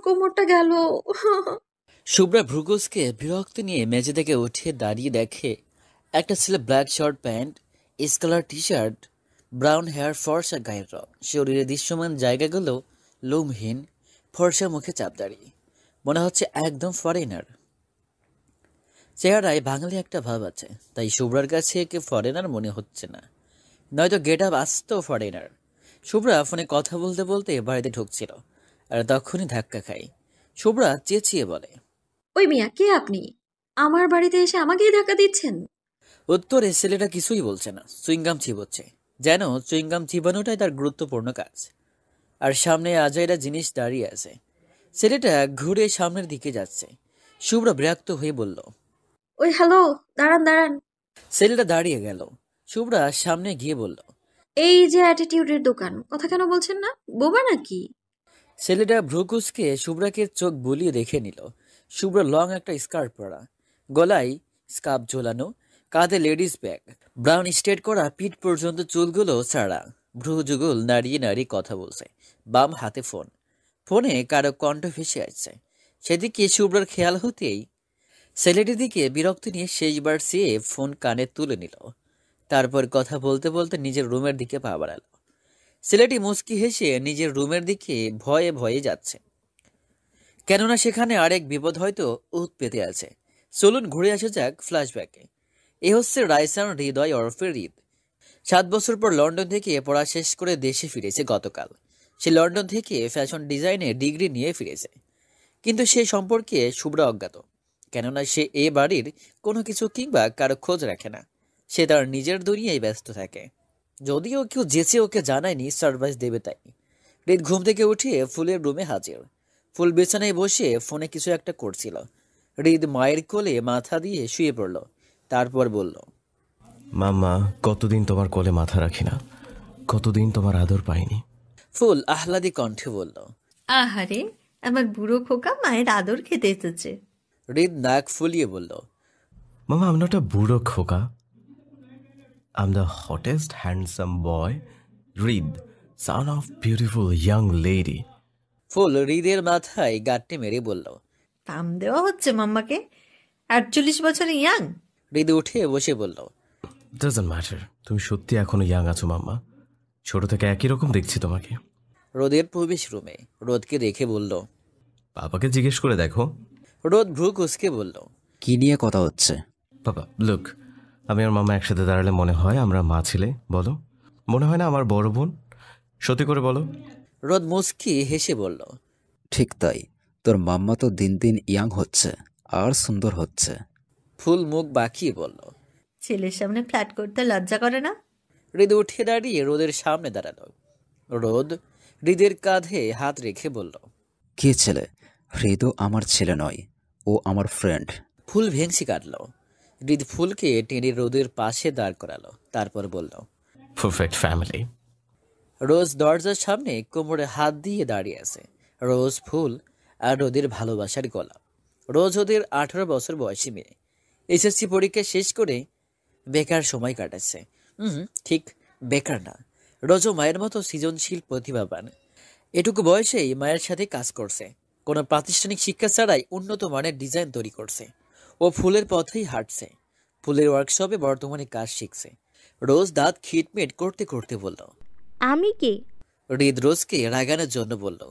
কোমরটা গেল। শুভ্রা ভ্রুকুসকে বিরক্তি নিয়ে মেঝে থেকে উঠে দাঁড়িয়ে দেখে একটা ছেলে ব্ল্যাক শার্ট প্যান্ট, স্কালার টি শার্ট, ব্রাউন হেয়ার, ফর্সা গায়ের রং, শরীরের দৃশ্যমান জায়গাগুলো লোমহীন, ফর্সা মুখে চাপ দাঁড়িয়ে মনে হচ্ছে একদম ফরেনার। চেহারায় বাঙালি একটা ভাব আছে, তাই শুভ্রার কাছে একে ফরেনার মনে হচ্ছে না, নয়তো গেট আপ আসতো ফরেনার। শুভ্রা ফোনে কথা বলতে বলতে বাড়িতে ঢুকছিল, আর তখনই ধাক্কা খায়। শুভ্রা চেঁচিয়ে বলে, ওই মিয়া, কে আপনি? আমার বাড়িতে এসে আমাকেই ধাক্কা দিচ্ছেন? উত্তরে ছেলেটা কিছুই বলছে না, চুইংগাম চিবোচ্ছে, যেন চুইংগাম চিবানোটাই তার গুরুত্বপূর্ণ কাজ। আর সামনে আজাইরা জিনিস দাঁড়িয়ে আছে। ছেলেটা ঘুরে সামনের দিকে যাচ্ছে। শুভ্রা বিরক্ত হয়ে বলল, ওই হ্যালো, দাঁড়ান দাঁড়ান। ছেলেটা দাঁড়িয়ে গেল। শুভ্রা সামনে গিয়ে বলল, এই যে অ্যাটিটিউডের দোকান, কথা কেন বলছেন না? বোবা নাকি? ছেলেটা ভ্রুকুসকে শুভ্রাকে চোখ বুলিয়ে দেখে নিল। শুভ্রা লং একটা স্কার্ট পরা, গলায় স্কার্ফ ঝোলানো, কাঁধে লেডিস ব্যাগ, ব্রাউন স্ট্রেট করা পিঠ পর্যন্ত চুলগুলো ছাড়া, ভ্রু যুগল নাড়িয়ে নাড়িয়ে কথা বলছে, বাম হাতে ফোন। ফোনে কারো কণ্ঠ ভেসে আসছে। সেদিকে শুভ্রার খেয়াল হতেই ছেলেটির দিকে বিরক্তি নিয়ে শেষবার চেয়ে ফোন কানে তুলে নিল। তারপর কথা বলতে বলতে নিজের রুমের দিকে পা বাড়ালো। ছেলেটি মুচকি হেসে নিজের রুমের দিকে ভয়ে ভয়ে যাচ্ছে, কেননা সেখানে আরেক বিপদ হয়তো উত পেতে আছে। চলুন ঘুরে আসা যাক ফ্ল্যাশব্যাকে। এ হচ্ছে রাইসান হৃদয় ওরফে হৃদ। 7 বছর পর লন্ডন থেকে পড়া শেষ করে দেশে ফিরেছে গতকাল। সে লন্ডন থেকে ফ্যাশন ডিজাইনে ডিগ্রি নিয়ে ফিরেছে, কিন্তু সে সম্পর্কে শুভ্রা অজ্ঞাত, কেননা সে এ বাড়ির কোনো কিছু কিংবা কারো খোঁজ রাখে না। সে তার নিজের দুনিয়ায় ব্যস্ত থাকে। যদিও কেউ যেচে ওকে জানায়নি সারপ্রাইজ দেবে তাই। হৃদ ঘুম থেকে উঠিয়ে ফুলের রুমে হাজির। ফুল বিছানায় বসে ফোনে কিছু একটা করছিল। হৃদ মায়ের কোলে মাথা দিয়ে শুয়ে পড়ল, তারপর বলল, মাম্মা, কতদিন তোমার কোলে মাথা রাখি না, কতদিন তোমার আদর পাইনি। ফুল আহ্লাদী কণ্ঠে বলল। আহারে, আমার বুড়ো খোকা মায়ের আদর খেতে এসেছে। হৃদ নাক ফুলিয়ে বলল, মামা, আমি একটা বুড়ো খোকা, I'm the hottest handsome boy, Hrid, son of beautiful young lady. ফুল হৃদের মাথায় গাঁটটি মেরে বলল। দাম দেওয়া হচ্ছে মাম্মাকে? 48 বছরে ইয়াং? হৃদ উঠে বসে বলল, Doesn't matter. তুমি সত্যি এখনো ইয়াং আছো মাম্মা। ছোট থেকে একই রকম দেখছি তোমাকে। রোদের প্রবেশ রুমে রোদকে দেখে বলল। বাবাকে জিজ্ঞেস করে দেখো। রোদ ভ্রু কুঁচকে বলল, কি নিয়ে কথা হচ্ছে? বাবা, লুক, আমি আর মাম্মা একসাথে দাঁড়ালে মনে হয় আমরা মা ছেলে। বলো, মনে হয় না আমার বড় বোন? সত্যি করে বলো। রোদ মুচকি হেসে বলল, ঠিক তাই, তোর মাম্মা তো দিন দিন ইয়াং হচ্ছে আর সুন্দর হচ্ছে। ফুল মুখ বাঁকিয়ে বলল। ছেলের সামনে ফ্ল্যাট করতে লজ্জা করে না? হৃদ উঠে দাঁড়িয়ে রোদের সামনে দাঁড়ালো। রোদ হৃদের কাঁধে হাত রেখে বলল, কে ছেলে? হৃদও আমার ছেলে নয়, ও আমার ফ্রেন্ড। ফুল ভেংসি কাটল। হৃদ ফুলকে টেনে রোদের পাশে দাঁড় করালো, তারপর বলল, পারফেক্ট ফ্যামিলি। রোজ দরজার সামনে কোমরে হাত দিয়ে দাঁড়িয়ে আছে। রোজ ফুল আর রোদের ভালোবাসার গলা। রোজ ওদের 18 বছর বয়সী মেয়ে। এসএসসি পরীক্ষা শেষ করে বেকার সময় কাটাচ্ছে। ঠিক বেকার না, রোজও মায়ের মতো সৃজনশীল প্রতিভাবান। এটুকু বয়সেই মায়ের সাথে কাজ করছে, কোনো প্রাতিষ্ঠানিক শিক্ষা ছাড়াই উন্নত মানের ডিজাইন তৈরি করছে। ও ফুলের পথেই হাঁটছে, ফুলের ওয়ার্কশপে বর্তমানে কাজ শিখছে। রোজ দাঁত খিটমিট করতে করতে বলল, আমি কে? হৃদ রোজকে রাগানোর জন্য বলল,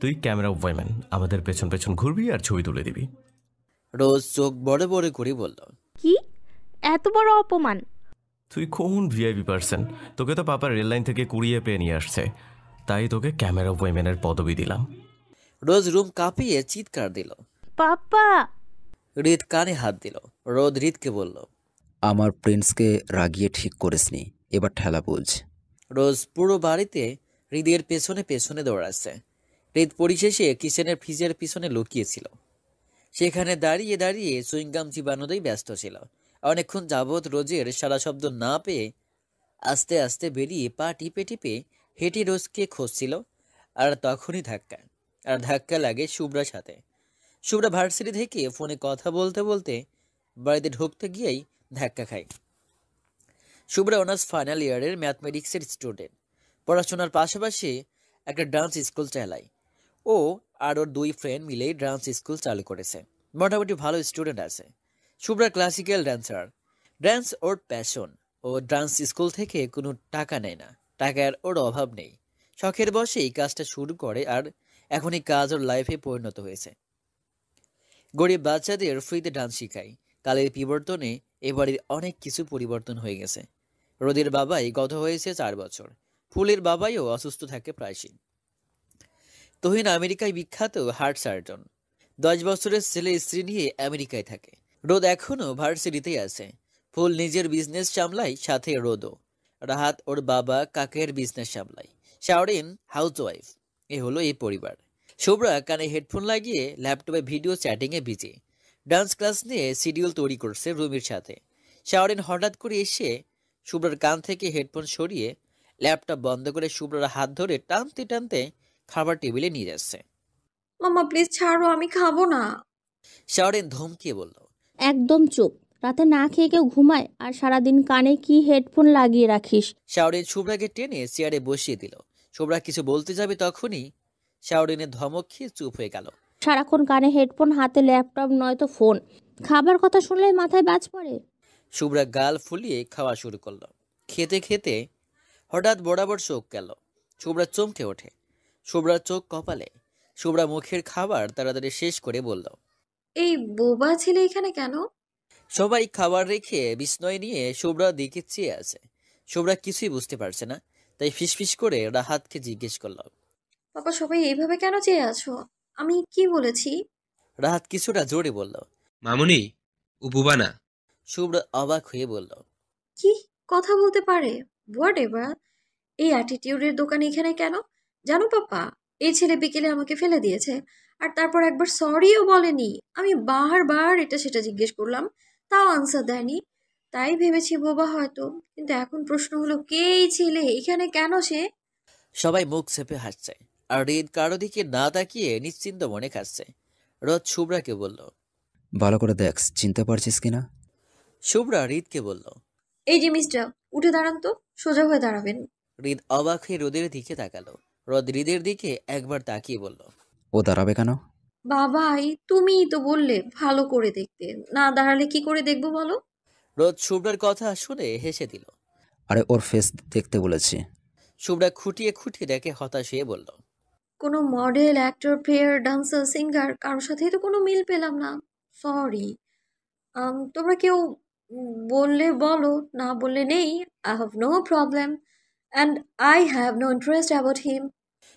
তুই ক্যামেরা ওয়াইম্যান, আমাদের পেছন পেছন ঘুরবি আর ছবি তুলে দিবি। রোজ চোখ বড় বড় করে বলল, কি এত বড় অপমান! তুই কোন ভিআইপি পার্সন? তোকে তো পাপা রেল লাইন থেকে কুড়িয়ে পেয়ে নিয়ে আসছে, তাই তোকে ক্যামেরা ওয়াইম্যানের পদবি দিলাম। রোজ রুম কাঁপিয়ে চিৎকার দিল। পাপা! হৃদ কানে হাত দিল। রোদ হৃদকে বলল, আমার প্রিন্সকে রাগিয়ে ঠিক করিসনি, এবার ঠেলা বুঝ। রোজ পুরো বাড়িতে হৃদের পেছনে পেছনে দৌড়াচ্ছে। হৃদ পরিশেষে কিচেনের ফ্রিজের পিছনে লুকিয়েছিল। সেখানে দাঁড়িয়ে দাঁড়িয়ে সুইংগাম চিবানোতেই ব্যস্ত ছিল। অনেকক্ষণ যাবৎ রোজের সারা শব্দ না পেয়ে আস্তে আস্তে বেরিয়ে পা টিপে টিপে হেঁটে রোজকে খুঁজছিল। আর তখনই ধাক্কা লাগে শুভ্রার সাথে। শুভ্রা ভার্সিটি থেকে ফোনে কথা বলতে বলতে বাড়িতে ঢুকতে গিয়েই ধাক্কা খায়। শুভ্রা অনার্স ফাইনাল ইয়ারের ম্যাথমেটিক্সের স্টুডেন্ট। পড়াশোনার পাশাপাশি একটা ডান্স স্কুল চালায়। ও আর ওর দুই ফ্রেন্ড মিলেই ডান্স স্কুল চালু করেছে। মোটামুটি ভালো স্টুডেন্ট আছে। শুভ্রা ক্লাসিক্যাল ড্যান্সার, ডান্স ওর প্যাশন। ও ডান্স স্কুল থেকে কোনো টাকা নেয় না, টাকার ওর অভাব নেই। শখের বশেই কাজটা শুরু করে, আর এখন এই কাজ ওর লাইফে পরিণত হয়েছে। গরিব বাচ্চাদের ফ্রিতে ডান্স শিখায়। কালের বিবর্তনে এবারে অনেক কিছু পরিবর্তন হয়ে গেছে। রোদের বাবাই গত হয়েছে 4 বছর। ফুলের বাবাইও অসুস্থ থাকে প্রায়শই। তুহিন আমেরিকায় বিখ্যাত হার্ট সার্জন। 10 বছরের ছেলে স্ত্রী নিয়ে আমেরিকায় থাকে। রোদ এখনো ভার্সিটিতেই আছে। ফুল নিজের বিজনেস সামলায়, সাথে রোদও। রাহাত ওর বাবা কাকের বিজনেস সামলায়। শাওরিন হাউসওয়াইফ। এ হলো এই পরিবার। শুভ্রা কানে হেডফোন লাগিয়ে ল্যাপটপে ভিডিও চ্যাটিংয়ে বিজি। ডান্স ক্লাস নিয়ে শিডিউল তৈরি করছে রুমির সাথে। শাওরিন হঠাৎ করে এসে শুভ্রার কান থেকে হেডফোন সরিয়ে ল্যাপটপ বন্ধ করে শুভ্রার হাত ধরে টানতে টানতে খাবার টেবিলে নিয়ে যাচ্ছে। মাম্মা প্লিজ ছাড়ো, আমি খাবো না। শাওরিন ধমকিয়ে বলল, একদম চুপ। রাতে না খেয়ে কেউ ঘুমায় আর সারাদিন কানে কি হেডফোন লাগিয়ে রাখিস? শাওরিন শুভ্রাকে টেনে চেয়ারে বসিয়ে দিল। শুভ্রা কিছু বলতে যাবে, তখনই শাওরিনের ধমক খেয়ে চুপ হয়ে গেল। সারাক্ষণ কানে হেডফোন, হাতে ল্যাপটপ নয়তো ফোন। খাবার কথা শুনলে মাথায় বাজ পড়ে। শুভ্রা গাল ফুলিয়ে খাওয়া শুরু করলো। খেতে খেতে হঠাৎ বরাবর চোখ গেল। শুভ্রা চমকে ওঠে। শুভ্রার চোখ কপালে। শুভ্রা মুখের খাবার তাড়াতাড়ি শেষ করে বলল, এই বোবা ছেলে এখানে কেন? সবাই খাবার রেখে বিস্ময় নিয়ে শুভ্রার দিকে চেয়ে আছে। শুভ্রা কিছুই বুঝতে পারছে না, তাই ফিসফিস করে রাহাতকে জিজ্ঞেস করল। পাপা সবাই এইভাবে কেন চেয়ে আছো? আমি কি বলেছি? রাহাত কিছুটা জোরে বলল। মামুনি, ও বুবা না। শুভ্রা অবাক হয়ে বলল, কি কথা বলতে পারে? What ever. এই অ্যাটিটিউডের দোকান এখানে কেন? জানো পাপা, এই ছেলে বিকেলে আমাকে ফেলে দিয়েছে, আর তারপর একবার সরিও বলেনি। আমি বারবার এটা সেটা জিজ্ঞেস করলাম, তাও আনসার দেয়নি। তাই ভেবেছি বোবা হয়তো, কিন্তু এখন প্রশ্ন হলো কে এই ছেলে, এখানে কেন সে? সবাই মুখ চেপে হাসছে, আর হৃদ কারো দিকে না তাকিয়ে নিশ্চিন্ত মনে খাচ্ছে। রোদ শুভ্রাকে বলল। ভালো করে দেখ, চিনতে পারছিস কিনা? শুভ্রা হৃদকে বলল। এই যে মিস্টার, উঠে দাঁড়ান তো, সোজা হয়ে দাঁড়াবেন। হৃদ অবাক হয়ে রোদের দিকে তাকালো। রোদ হৃদের দিকে একবার তাকিয়ে বলল, ও দাঁড়াবে কেন? বাবাই, তুমিই তো বললে ভালো করে দেখতে, না দাঁড়ালে কি করে দেখবো বলো? রোদ শুভ্রার কথা শুনে হেসে দিল। আরে ওর ফেস দেখতে বলেছি। শুভ্রা খুঁটিয়ে খুঁটিয়ে দেখে হতাশ হয়ে বলল, কোনো model, actor, player, dancer, singer কারোর সাথেই তো কোনো মিল পেলাম না। সরি। তোমরা কেউ বললে বলো, না বললে নেই। I have no problem and I have no interest about him.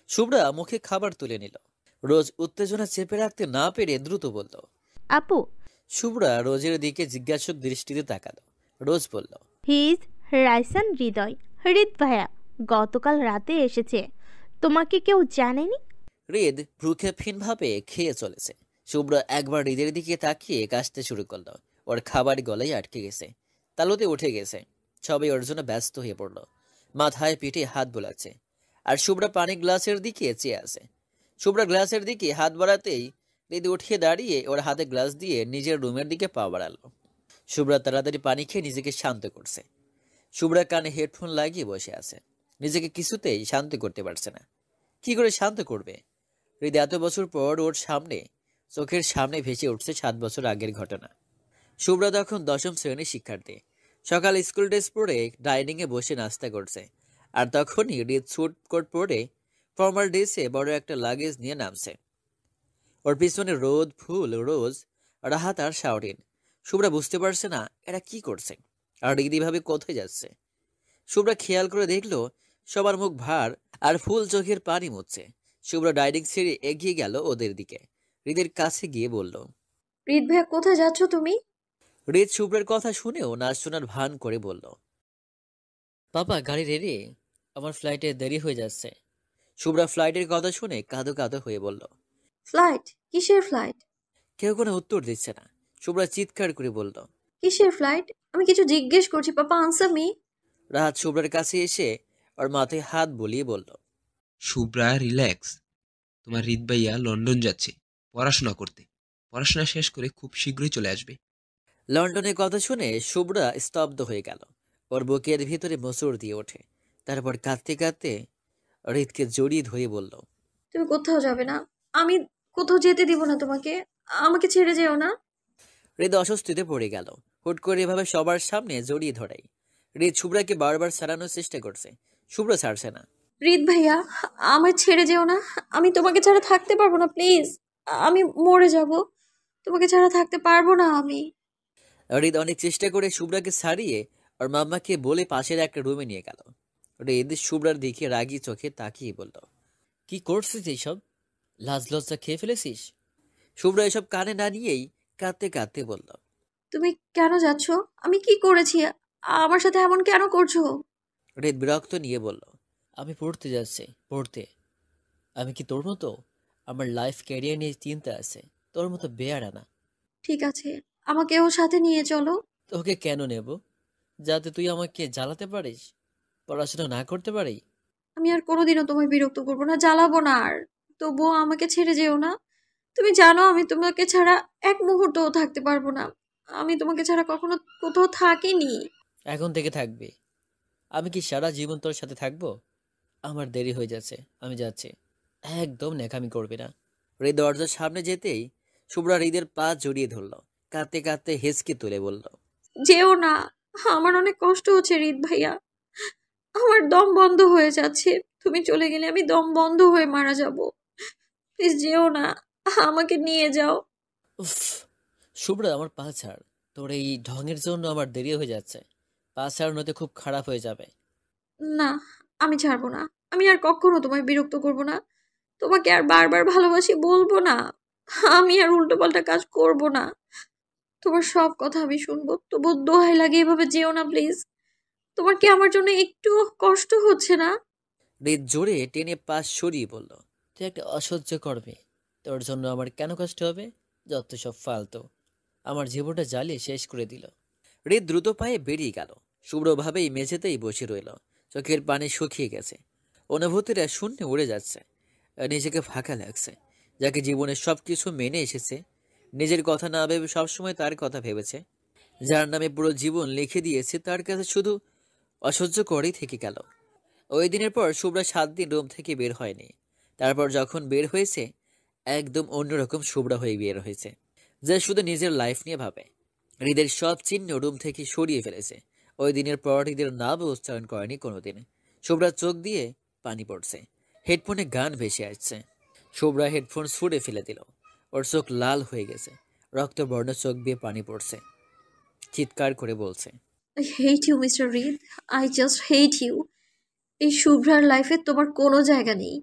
Shubhra মুখে খাবার তুলে নিল। রোজ উত্তেজনা চেপে রাখতে না পেরে দ্রুত বলল। আপু, শুভ্রা রোজের দিকে জিজ্ঞাসক দৃষ্টিতে তাকালো। রোজ বলল, হি ইজ রাইসান হৃদয়। হৃদ ভাইয়া গতকাল রাতে এসেছে। তোমাকে কেউ জানেনি? হৃদ ভ্রুক্ষেপহীনভাবে খেয়ে চলেছে। শুভ্রা একবার হৃদের দিকে তাকিয়ে কাশতে শুরু করলো। ওর খাবার গলায় আটকে গেছে, তালুতে উঠে গেছে। সবাই ওর জন্য ব্যস্ত হয়ে পড়ল। মাথায় পিঠে হাত বোলাচ্ছে, আর শুভ্রা পানি গ্লাসের দিকে চেয়ে আছে। শুভ্রা গ্লাসের দিকে হাত বাড়াতেই হৃদ উঠিয়ে দাঁড়িয়ে ওর হাতে গ্লাস দিয়ে নিজের রুমের দিকে পা বাড়ালো। শুভ্রা তাড়াতাড়ি পানি খেয়ে নিজেকে শান্ত করছে। শুভ্রা কানে হেডফোন লাগিয়ে বসে আছে। নিজেকে কিছুতেই শান্ত করতে পারছে না। কি করে শান্ত করবে? হৃদ এত বছর পর ওর সামনে, চোখের সামনে ভেসে উঠছে 7 বছর আগের ঘটনা। শুভ্রা তখন 10ম শ্রেণীর শিক্ষার্থী। সকাল স্কুল ড্রেস পরে ডাইনিংয়ে বসে নাস্তা করছে। আর তখনই হৃদ স্যুট কোট পরে ফর্মাল ড্রেসে বড় একটা লাগেজ নিয়ে নামছে। ওর পিছনে রোদ, ফুল, রোজ, রাহাত আর শাওরিন। শুভ্রা বুঝতে পারছে না এরা কি করছে, আর হৃদ এভাবে কোথায় যাচ্ছে। শুভ্রা খেয়াল করে দেখলো সবার মুখ ভার, আর ফুল চোখের পানি মুছছে। শুভ্রা ডাইনিং ছেড়ে এগিয়ে গেল ওদের দিকে। হৃদের কাছে গিয়ে বলল, হৃদ ভাইয়া, কোথায় যাচ্ছ তুমি? হৃদ শুভ্রের কথা শুনেও না শোনার ভান করে বলল, পাপা গাড়ি রেডি, আমার ফ্লাইটে দেরি হয়ে যাচ্ছে। শুভ্রা ফ্লাইটের কথা শুনে কাঁদো কাঁদো হয়ে বলল। ফ্লাইট? কিসের ফ্লাইট? কেউ কোনো উত্তর দিচ্ছে না। শুভ্রা চিৎকার করে বলল, কিসের ফ্লাইট? আমি কিছু জিজ্ঞেস করছি পাপা, আনসার মি। রাহাত শুভ্রার কাছে এসে ওর মাথায় হাত বুলিয়ে বলল, শুভ্রা, রিল্যাক্স। তোমার হৃদ ভাইয়া লন্ডন যাচ্ছে পড়াশোনা করতে। পড়াশোনা শেষ করে খুব শীঘ্রই চলে আসবে। লন্ডনের কথা শুনে শুভ্রা স্তব্ধ হয়ে গেল। ওর বুকের ভিতরে মোচড় দিয়ে ওঠে। তারপর কাঁদতে কাঁদতে হৃদকে জড়িয়ে ধরে বলল, তুমি কোথাও যাবে না, আমি কোথাও যেতে দিব না তোমাকে। আমাকে ছেড়ে যেও না। হৃদ অস্বস্তিতে পড়ে গেল। হুট করে এভাবে সবার সামনে জড়িয়ে ধরাই। হৃদ শুভ্রাকে বারবার ছাড়ানোর চেষ্টা করছে, শুভ্র ছাড়ছে না। রিত ভাইয়া, আমায় ছেড়ে যেও না। আমি তোমাকে ছাড়া থাকতে পারবো না, প্লিজ। আমি মরে যাব। তোমাকে ছাড়া থাকতে পারবো না আমি। হৃদ অনেক চেষ্টা করে শুভ্রাকে ছাড়িয়ে ওর মাম্মাকে বলে পাশের একটা রুমে নিয়ে গেল। হৃদ শুভ্রার দিকে রাগি চোখে তাকিয়ে বলল, কি করছিস এইসব? লাজ লজ্জা খেয়ে ফেলেছিস? শুভ্রা এসব কানে না নিয়েই কাঁদতে কাঁদতে বলল। তুমি কেন যাচ্ছ? আমি কি করেছি? আমার সাথে এমন কেন করছো? হৃদ বিরক্ত নিয়ে বলল, আমি পড়তে যাচ্ছি, পড়তে। আমি কি তোর মতো? আমার লাইফ ক্যারিয়ার নিয়ে চিন্তা আছে, তোর মতো বেয়ারা না। ঠিক আছে, আমাকেও সাথে নিয়ে চলো। তোকে কেন নেব? যাতে তুই আমাকে জ্বালাতে পারিস, পড়াশোনা না করতে পারি? আমি আর কোনোদিনও তোমায় বিরক্ত করবো না, জ্বালাবো না আর। তবুও আমাকে ছেড়ে যেও না। তুমি জানো আমি তোমাকে ছাড়া এক মুহূর্তও থাকতে পারবো না। আমি তোমাকে ছাড়া কখনো কোথাও থাকিনি। এখন থেকে থাকবি। আমি কি সারা জীবন তোর সাথে থাকবো? আমার দেরি হয়ে যাচ্ছে, আমি যাচ্ছি। একদম নেকামি করবি না। হৃদ দরজার সামনে যেতেই শুভ্রা হৃদের পা জড়িয়ে ধরল, কাঁদতে কাঁদতে হেসকে তুলে বলল, যেও না। আমার অনেক কষ্ট হচ্ছে রিত ভাইয়া। আমার দম বন্ধ হয়ে যাচ্ছে। তুমি চলে গেলে আমি দম বন্ধ হয়ে মারা যাব। প্লিজ যেও না। আমাকে নিয়ে যাও। উফ! শুভ্রা, আমার পা ছাড়। তোর এই ঢঙের জন্য আমার দেরি হয়ে যাচ্ছে। পা ছাড়ানোতে খুব খারাপ হয়ে যাবে। না, আমি ছাড়বো না। আমি আর কখনো তোমায় বিরক্ত করব না। তোমাকে আর বারবার ভালোবাসি বলবো না। আমি আর উল্টোপাল্টা কাজ করব না। তোমার সব কথা আমি শুনবো। তবু দোহাই লাগে, এভাবে যেও না প্লিজ। তোমার কি আমার জন্য একটু কষ্ট হচ্ছে না? হৃদ জোরে টেনে পা সরিয়ে বলল, তুই একটা অসহ্য করবে। তোর জন্য আমার কেন কষ্ট হবে? যত সব ফালতু। আমার জীবনটা জ্বালিয়ে শেষ করে দিল। হৃদ দ্রুত পায়ে বেরিয়ে গেল। শুভ্রভাবেই মেঝেতেই বসে রইল। চোখের পানি শুকিয়ে গেছে, অনুভূতিরা শূন্যে উড়ে যাচ্ছে। আর নিজেকে ফাঁকা লাগছে। যাকে জীবনের সবকিছু মেনে এসেছে, নিজের কথা না ভেবে সবসময় তার কথা ভেবেছে, যার নামে পুরো জীবন লিখে দিয়েছে, তার কাছে শুধু অসহ্য করেই থেকে গেল। ওই দিনের পর শুভ্রা 7 দিন রুম থেকে বের হয়নি। তারপর যখন বের হয়েছে, একদম অন্যরকম শুভ্রা হয়ে বের হয়েছে, যে শুধু নিজের লাইফ নিয়ে ভাবে। হৃদের সব চিহ্ন রুম থেকে সরিয়ে ফেলেছে। ওই দিনের পর হৃদের নামও উচ্চারণ করেনি কোনোদিন। শুভ্রার চোখ দিয়ে পানি পড়ছে, হেডফোনে গান ভেসে আসছে। শুভ্রা হেডফোন ছুঁড়ে ফেলে দিল। ওর চোখ লাল হয়ে গেছে, রক্তবর্ণ চোখ দিয়ে পানি পড়ছে। চিৎকার করে বলছে, I hate you mister Hrid. I just hate you. এই শুভ্রার লাইফে তোমার কোনো জায়গা নেই।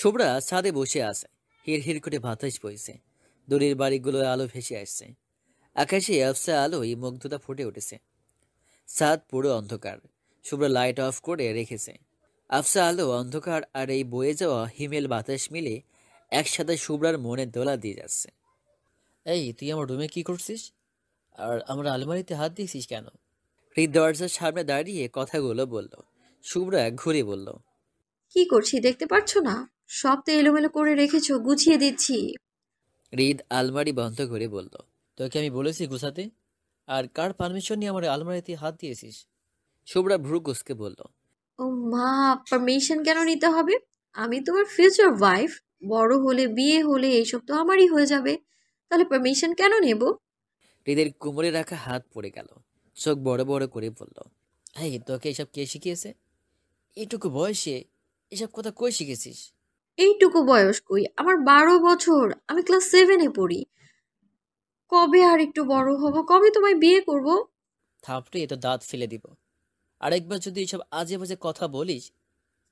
শুভ্রা ছাদে বসে আছে। হির হির করে বাতাস বইছে, দূরের বাড়িগুলোয় আলো ভেসে আসছে। আকাশে আফসা আলোয় মুগ্ধতা ফুটে উঠেছে। ছাদ পুরো অন্ধকার। শুভ্রা লাইট অফ করে রেখেছে। আফসা আলো, অন্ধকার আর এই বয়ে যাওয়া হিমেল বাতাস মিলে একসাথে শুভ্রার মনে দোলা দিয়ে যাচ্ছে। এই, তুই আমার রুমে কি করছিস? আর আমার আলমারিতে হাত দিয়েছিস কেন? হৃদ দরজার সামনে দাঁড়িয়ে কথাগুলো বলল। শুভ্রা ঘুরে বলল, কি করছি দেখতে পারছো না? সব তো এলোমেলো করে রেখেছো, গুছিয়ে দিচ্ছি। হৃদ আলমারি বন্ধ করে বলল, তোকে আমি বলেছি গুছাতে? আর কার পারমিশন নিয়ে আমার আলমারিতে হাত দিয়েছিস? শুভ্রা ভ্রু কুঁচকে বলল, ও মা, পারমিশন কেন নিতে হবে? আমি তোমার ফিউচার ওয়াইফ। বড় হলে, বিয়ে হলে এইসব তো আমারই হয়ে যাবে। তাহলে পারমিশন কেন নেব? হৃদের কোমরে রাখা হাত পড়ে গেল। চোখ বড় বড় করে বলল, এই, তোকে এসব কে শিখিয়েছে? এইটুকু বয়সে এসব কথা কই শিখেছিস? এইটুকু বয়স কই, আমার 12 বছর। আমি ক্লাস 7-এ পড়ি। কবে আর একটু বড় হব, কবে তোমায় বিয়ে করব? থাপড়ে তো দাঁত ফেলে দিব। আরেকবার যদি এসব আজে বাজে কথা বলিস,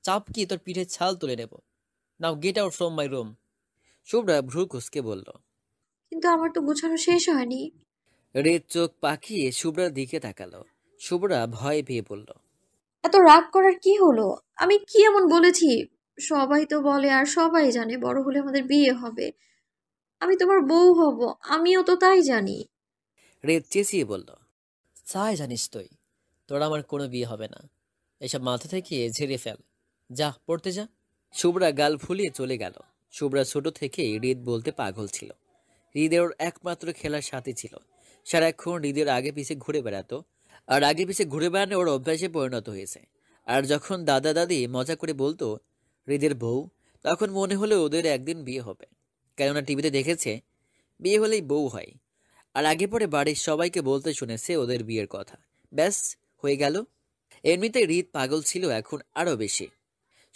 চাপকিয়ে তোর পিঠে ছাল তুলে নেব। নাও get out from my room. Shubhra ভ্রু কুঁচকে বলল। কিন্তু আমার তো গোছানো শেষ হয়নি। হৃদ চোখ পাকিয়ে শুভ্রার দিকে তাকালো। শুভ্রা ভয় পেয়ে বলল, এত রাগ করার কি হলো? আমি কি এমন বলেছি? সবাই তো বলে আর সবাই জানে বড় হলে আমাদের বিয়ে হবে। আমি তোমার বউ হব। আমিও তো তাই জানি। হৃদ চেঁচিয়ে বলল, চাই জানিস তুই, তোর আমার কোনো বিয়ে হবে না। এসব মাথা থেকে ঝেড়ে ফেল। যা, পড়তে যা। শুভ্রা গাল ফুলিয়ে চলে গেল। শুভ্রা ছোট থেকেই হৃদ বলতে পাগল ছিল। হৃদের ওর একমাত্র খেলার সাথী ছিল। সারাক্ষণ হৃদের আগে পিছে ঘুরে বেড়াতো। আর আগে পিছে ঘুরে বেড়ানো ওর অভ্যাসে পরিণত হয়েছে। আর যখন দাদা দাদি মজা করে বলতো, হৃদের বউ। তখন মনে হলো ওদের একদিন বিয়ে হবে, কেননা টিভিতে দেখেছে বিয়ে হলেই বউ হয়। আর আগে পরে বাড়ির সবাইকে বলতে শুনেছে ওদের বিয়ের কথা। ব্যাস, হয়ে গেল। এমনিতে হৃদ পাগল ছিল, এখন আরো বেশি।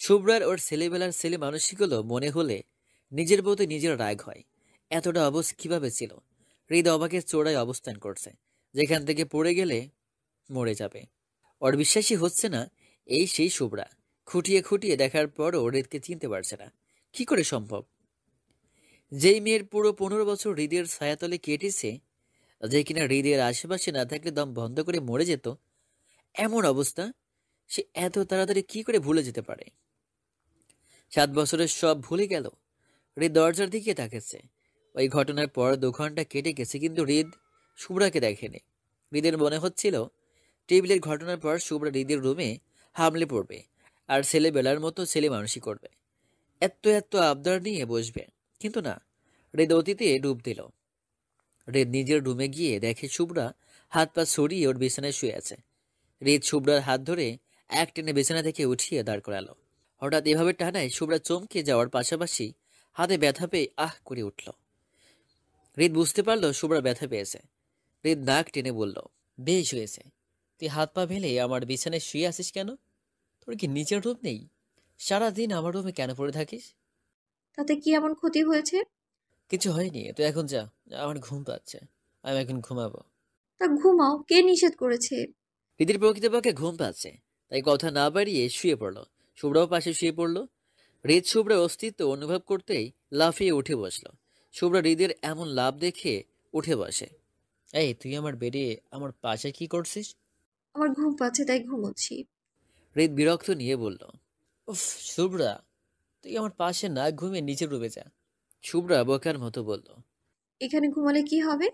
শুভ্রার ওর ছেলেবেলার ছেলে মানুষগুলো মনে হলে নিজের বউতে নিজের রাগ হয়। এতটা অবশ কিভাবে ছিল? হৃদ অবাকের চোরায় অবস্থান করছে, যেখান থেকে পড়ে গেলে মরে যাবে। ওর বিশ্বাসই হচ্ছে না এই সেই শুভ্রা। খুঁটিয়ে খুঁটিয়ে দেখার পরও হৃদকে চিনতে পারছে না। কি করে সম্ভব? যেই মেয়ের পুরো 15 বছর হৃদের ছায়াতলে কেটেছে, যে কিনা হৃদের আশেপাশে না থাকলে দম বন্ধ করে মরে যেত, এমন অবস্থা, সে এত তাড়াতাড়ি কি করে ভুলে যেতে পারে? 7 বছরের সব ভুলে গেল। হৃদ দরজার দিকে তাকাচ্ছে। ওই ঘটনার পর 2 ঘন্টা কেটে গেছে, কিন্তু হৃদ শুভ্রাকে দেখেনি। হৃদের মনে হচ্ছিল টেবিলের ঘটনার পর শুভ্রা হৃদের রুমে হামলে পড়বে আর ছেলেবেলার মতো ছেলে মানুষই করবে, এত এত আবদার নিয়ে বসবে। কিন্তু না, হৃদ অতীতে ডুব দিল। হৃদ নিজের রুমে গিয়ে দেখে শুভ্রা হাত পা ছড়িয়ে ওর বিছানায় শুয়ে আছে। হৃদ শুভ্রার হাত ধরে এক টেনে বিছানা থেকে উঠিয়ে দাঁড় করালো। হঠাৎ এভাবে টানায় শুভ্রা চমকে যাওয়ার পাশাপাশি হাতে ব্যথা পেয়ে আহ করে উঠল। হৃদ বুঝতে পারলো শুভ্রা ব্যথা পেয়েছে। হৃদ নাক টেনে বলল, বেশ হয়েছে। তুই হাত পা ফেলে আমার বিছানায় শুয়ে আছিস কেন? তোর কি নিচের রুম নেই? সারাদিন আমার রুমে কেন পড়ে থাকিস? তাতে কি এমন ক্ষতি হয়েছে? কিছু হয়নি, তুই এখন যা। আমার ঘুম পাচ্ছে, আমি এখন ঘুমাবো। তা ঘুমাও, কে নিষেধ করেছে? হৃদির প্রকৃতপক্ষে ঘুম পাচ্ছে, তাই কথা না বাড়িয়ে শুয়ে পড়ল। শুভ্রাও পাশে শুয়ে পড়ল। হৃদ শুভ্রার অস্তিত্ব অনুভব করতেই লাফিয়ে উঠে বসলো। শুভ্রা হৃদের এমন লাভ দেখে উঠে বসে। এই, তুই আমার বেডে আমার পাশে কি করছিস? আমার ঘুম পাচ্ছে তাই ঘুমোচ্ছি। হৃদ বিরক্ত নিয়ে বলল, উফ শুভ্রা, তুই আমার পাশে না ঘুমিয়ে নিচের রুমে যা। শুভ্রা বোকার মতো বলল। এখানে ঘুমালে কি হবে?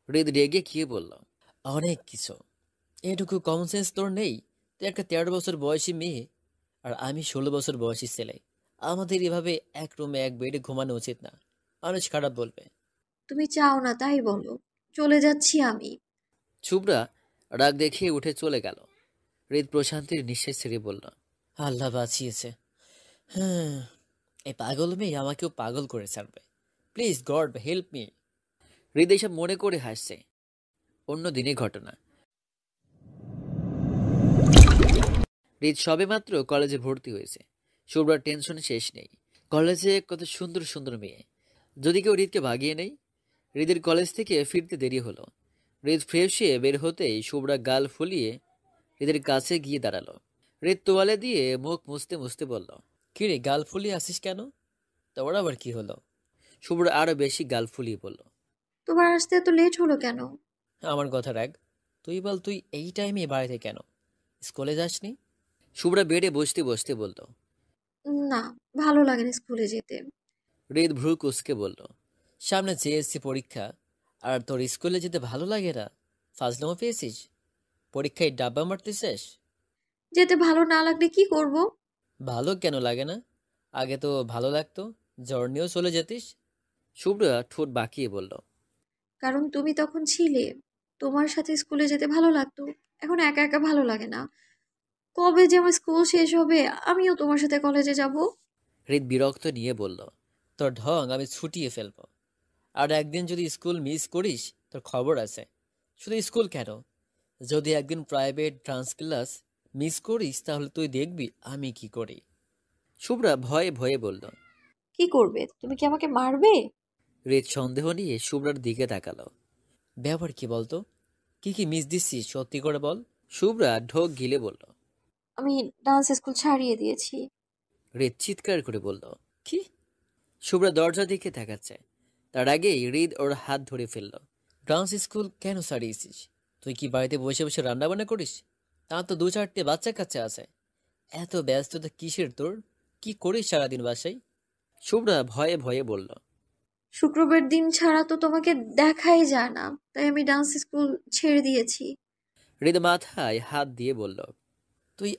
হৃদ রেগে গিয়ে বলল, অনেক কিছু। এটুকু কমন সেন্স তোর নেই? তুই একটা 13 বছর বয়সী মেয়ে, আর আমি 16 বছর বয়সী ছেলে। আমাদের এভাবে এক রুমে এক বেডে ঘুমানো উচিত না, মানুষ খারাপ বলবে। তুমি চাও না তাই বলো। চলে যাচ্ছি আমি। শুভ্রা রাগ দেখিয়ে উঠে চলে গেল। হৃদ প্রশান্তির নিঃশ্বাস ছেড়ে বলল, আল্লাহ বাঁচিয়েছে। হ্যাঁ, এই পাগল মেয়ে আমাকেও পাগল করে ছাড়বে। Please god help me. হৃদ এসব মনে করে হাসছে। অন্য দিনের ঘটনা। হৃদ সবেমাত্র কলেজে ভর্তি হয়েছে। শুভ্রার টেনশন শেষ নেই। কলেজে কত সুন্দর সুন্দর মেয়ে, যদি কেউ হৃদকে ভাগিয়ে নেই। হৃদের কলেজ থেকে ফিরতে দেরি হলো। হৃদ ফ্রেশ হয়ে বের হতেই শুভ্রা গাল ফুলিয়ে হৃদের কাছে গিয়ে দাঁড়ালো। হৃদ তোয়ালে দিয়ে মুখ মুছতে মুছতে বলল, কিরে গাল ফুলিয়ে আসিস কেন? তোর আবার কি হলো? শুভ্রা আরো বেশি গাল ফুলিয়ে বলল, তোমার আসতে এত লেট হলো কেন? আমার কথা রাখ। তুই বল, তুই এই টাইমে বাড়িতে কেন? স্কুলে যাসনি? শুভ্রা বেডে বসতে বসতে বলল। না, ভালো লাগে না স্কুলে যেতে। হৃদ ভ্রু কুঁচকে বলল, সামনে জেএসসি পরীক্ষা, আর তোর স্কুলে যেতে ভালো লাগে না? ফাজলামো পেয়েছিস? পরীক্ষায় ডাব্বা মারতে শেষ? যেতে ভালো না লাগলে কি করব? ভালো কেন লাগে না? আগে তো ভালো লাগতো, জ্বর নিয়েও চলে যেতিস। শুভ্রা ঠোঁট বাঁকিয়ে বলল, কারণ তুমি তখন ছিলে। তোমার সাথে স্কুলে যেতে ভালো লাগতো। এখন একা একা ভালো লাগে না। কবে যে আমার স্কুল শেষ হবে, আমিও তোমার সাথে কলেজে যাব। হৃদ বিরক্ত নিয়ে বলল, তোর ঢং আমি ছুটিয়ে ফেলবো। আর একদিন যদি স্কুল মিস করিস, তোর খবর আছে। শুধু স্কুল কেন, যদি একদিন প্রাইভেট ডান্স ক্লাস মিস করিস, তাহলে তুই দেখবি আমি কি করি। শুভ্রা ভয়ে ভয়ে বলল। কি করবে? তুমি কি আমাকে মারবে? হৃদ সন্দেহ নিয়ে শুভ্রার দিকে তাকালো। ব্যাপার কি বলতো? কি কি মিস দিচ্ছিস সত্যি করে বল। শুভ্রা ঢোক গিলে বলল। আমি ডান্স স্কুল ছাড়িয়ে দিয়েছি। হৃদ চিৎকার করে বলল, কি? শুভ্রা দরজা দিকে তাকাচ্ছে। তার আগেই হৃদ ওর হাত ধরে ফেলল। ডান্স স্কুল কেন ছাড়িয়েছিস? তুই কি বাড়িতে বসে বসে রান্না বান্না করিস? তার তো 2-4টে বাচ্চা কাচ্চা আছে। এত ব্যস্ততা কিসের তোর? কি করিস সারাদিন বাসায়? শুভ্রা ভয়ে ভয়ে বলল। শুক্রবার দিন ছাড়া তো তোমাকে দেখাই যায় না, তাই আমি ডান্স স্কুল ছেড়ে দিয়েছি। হৃদ মাথায় হাত দিয়ে বলল, তুই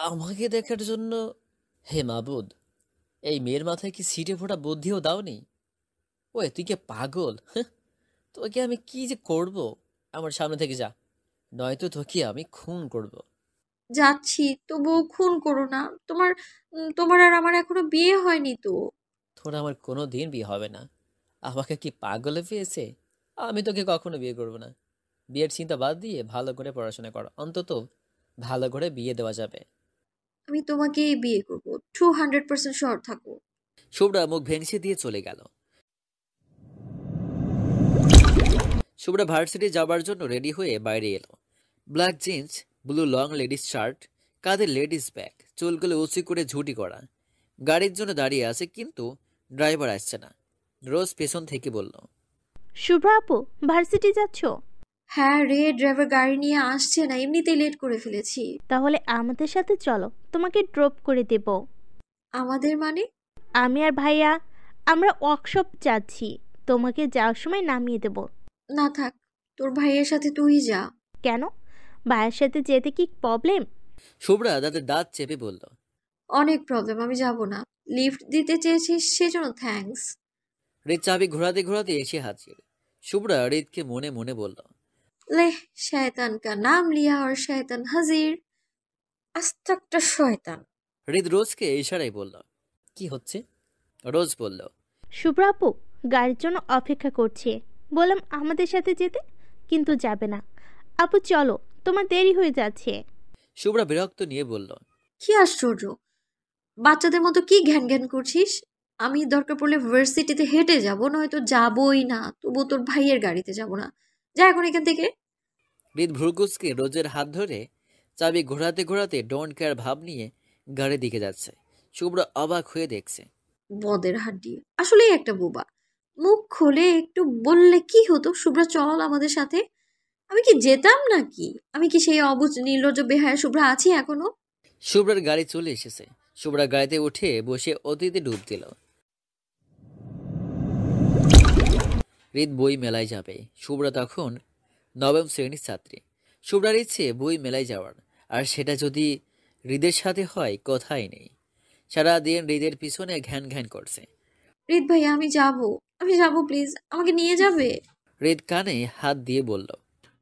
আমাকে দেখার জন্য? হে মাবুদ, এই মেয়ের মাথায় কি সিটে ফোটা বুদ্ধিও দাওনি? ওই তুই কি পাগল? হ্যাঁ, তোকে আমি কি যে করব? আমার সামনে থেকে যা, নয়তো তোকে আমি খুন করব। যাচ্ছি, তবুও খুন করো না। তোমার আর আমার এখনো বিয়ে হয়নি তো। তোর আমার কোনো দিন বিয়ে হবে না। আমাকে কি পাগলে পেয়েছে? আমি তোকে কখনো বিয়ে করব না। বিয়ের চিন্তা বাদ দিয়ে ভালো করে পড়াশোনা কর, অন্তত ভালো করে বিয়ে দেওয়া যাবে। আমি তোমাকেই বিয়ে করবো, 200% শিওর থাকো। শুভ্রা মুখ ভেঙচি দিয়ে চলে গেল। শুভ্রা ভার্সিটি যাবার জন্য রেডি হয়ে বাইরে এলো। Black jeans, blue long ladies shirt, কাঁধে লেডিস ব্যাগ, চুলগুলো উঁচু করে ঝুঁটি করা। গাড়ির জন্য দাঁড়িয়ে আছে, কিন্তু ড্রাইভার আসছে না। রোজ পেছন থেকে বলল, শুভ্রা আপু, ভার্সিটি যাচ্ছ? হ্যাঁ রে, ড্রাইভার গাড়ি নিয়ে আসছে না, এমনিতেই লেট করে ফেলেছি। তাহলে আমাদের সাথে চলো, তোমাকে ড্রপ করে দেব। আমাদের মানে? আমি আর ভাইয়া আমরা ওয়ার্কশপ যাচ্ছি, তোমাকে যাওয়ার সময় নামিয়ে দেব। না থাক, তোর ভাইয়ের সাথে তুই যা। কেন? ভাইয়ের সাথে যেতে কি প্রবলেম? শুভ্রা তাদের দাঁত চেপে বলল, অনেক প্রবলেম, আমি যাব না। লিফট দিতে চেয়েছিস সেজন্য থ্যাঙ্কস। হৃদ চাবি ঘোরাতে ঘোরাতে এসে হাজির। শুভ্রা হৃদকে মনে মনে বলল, लेह शैतान का नाम लिया और शैतान हाजिर। আস্তাকটা শয়তান। হৃদ রোজকে ইশারায় বলল, কি হচ্ছে? রোজ বলল, শুভ্রা আপু গাড়ির জন্য অপেক্ষা করছে, বললাম আমাদের সাথে যেতে, কিন্তু যাবে না। আপু চলো, তোমার দেরি হয়ে যাচ্ছে। শুভ্রা বিরক্ত নিয়ে বলল, কি আশ্চর্য, বাচ্চাদের মতো কি ঘ্যান ঘ্যান করছিস? আমি দরকার পড়লে ভার্সিটিতে হেঁটে যাব, নয়তো যাবই না, তবু তোর ভাইয়ের গাড়িতে যাব না। যা এখন এখান থেকে। হৃদ ভ্রুকুচকে রোজের হাত ধরে চাবি ঘোরাতে ঘোরাতে ডোন্ট কেয়ার ভাব নিয়ে গাড়ির দিকে যাচ্ছে। শুভ্রা অবাক হয়ে দেখছে। বদের হাড্ডি, আসলেই একটা বোবা। মুখ খোলে একটু বললে কি হতো, শুভ্রা চল আমাদের সাথে। আমি কি যেতাম নাকি? আমি কি সেই অবুঝ নির্লজ্জ বেহায়া শুভ্রা আছি এখনো? শুভ্রার গাড়ি চলে এসেছে। শুভ্রা গাড়িতে উঠে বসে অতীতে ডুব দিল। হৃদ বই মেলায় যাবে। শুভ্রা তখন নবম শ্রেণীর ছাত্রী। শুভ্রার ইচ্ছে বই মেলায় যাওয়ার, আর সেটা যদি হৃদের সাথে হয় কথাই নেই। সারাদিন হৃদের পিছনে ঘ্যান ঘ্যান করছে। রিত ভাই, আমি যাব, প্লিজ আমাকে নিয়ে যাবে। হৃদ কানে হাত দিয়ে বলল,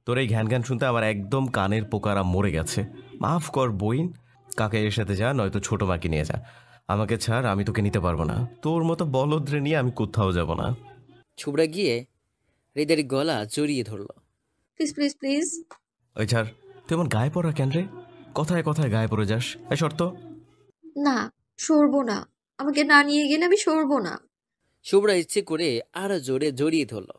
তোর এই ঘ্যান ঘ্যান শুনতে আমার একদম কানের পোকারা মরে গেছে। মাফ কর বইন, কাকে এর সাথে যা, নয়তো ছোট মাকে নিয়ে যা। আমাকে ছাড়, আমি তোকে নিতে পারবো না। তোর মতো বলদ্রে নিয়ে আমি কোথাও যাব না। শুভ্রা গিয়ে হৃদের গলা জড়িয়ে ধরল। Please please please. ওই ছাড়, তুই এমন গায়ে পড়া কেন রে? কথায় কথায় গায়ে পড়ে যাস। এই শর্ত। না, সরবো না। আমাকে না নিয়ে গেলে আমি সরবো না। শুভ্রা ইচ্ছে করে আরো জোরে জড়িয়ে ধরল।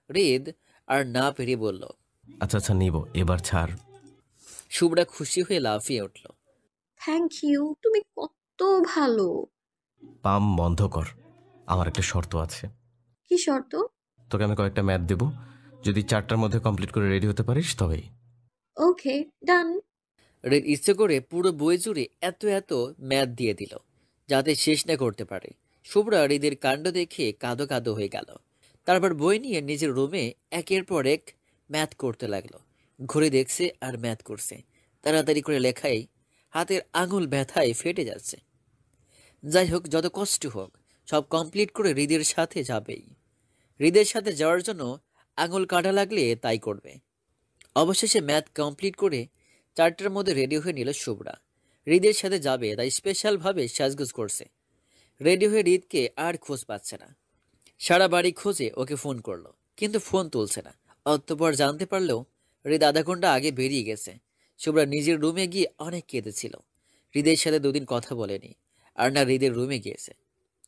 হৃদ আর না পেরিয়ে বলল, আচ্ছা আচ্ছা নিব, এবার ছাড়। শুভ্রা খুশি হয়ে লাফিয়ে উঠল। থ্যাংক ইউ, তুমি কত ভালো। পাম বন্ধ কর, আমার একটা শর্ত আছে। কি শর্ত? তোকে আমি কয়েকটা ম্যাথ দেবো, যদি 4টার মধ্যে কমপ্লিট করে রেডি হতে পারিস তবেই। ওকে, ডান। হৃদ ইচ্ছে করে পুরো বই জুড়ে এত এত ম্যাথ দিয়ে দিল, যাতে শেষ না করতে পারে। শুভ্রা হৃদের কাণ্ড দেখে কাঁদো কাঁদো হয়ে গেল। তারপর বই নিয়ে নিজের রুমে একের পর এক ম্যাথ করতে লাগলো। ঘুরে দেখছে আর ম্যাথ করছে। তাড়াতাড়ি করে লেখায় হাতের আঙুল ব্যথায় ফেটে যাচ্ছে। যাই হোক, যত কষ্ট হোক, সব কমপ্লিট করে হৃদের সাথে যাবেই। হৃদের সাথে যাওয়ার জন্য আঙুল কাটা লাগলে তাই করবে। অবশেষে ম্যাথ কমপ্লিট করে 4টার মধ্যে রেডি হয়ে নিল শুভ্রা। হৃদের সাথে যাবে তাই স্পেশালভাবে সাজগোজ করছে। রেডি হয়ে হৃদকে আর খোঁজ পাচ্ছে না। সারা বাড়ি খোঁজে ওকে ফোন করলো, কিন্তু ফোন তুলছে না। অতঃপর জানতে পারলেও হৃদ আধা ঘন্টা আগে বেরিয়ে গেছে। শুভ্রা নিজের রুমে গিয়ে অনেক কেঁদেছিল। হৃদের সাথে দুদিন কথা বলেনি, আর না হৃদের রুমে গিয়েছে।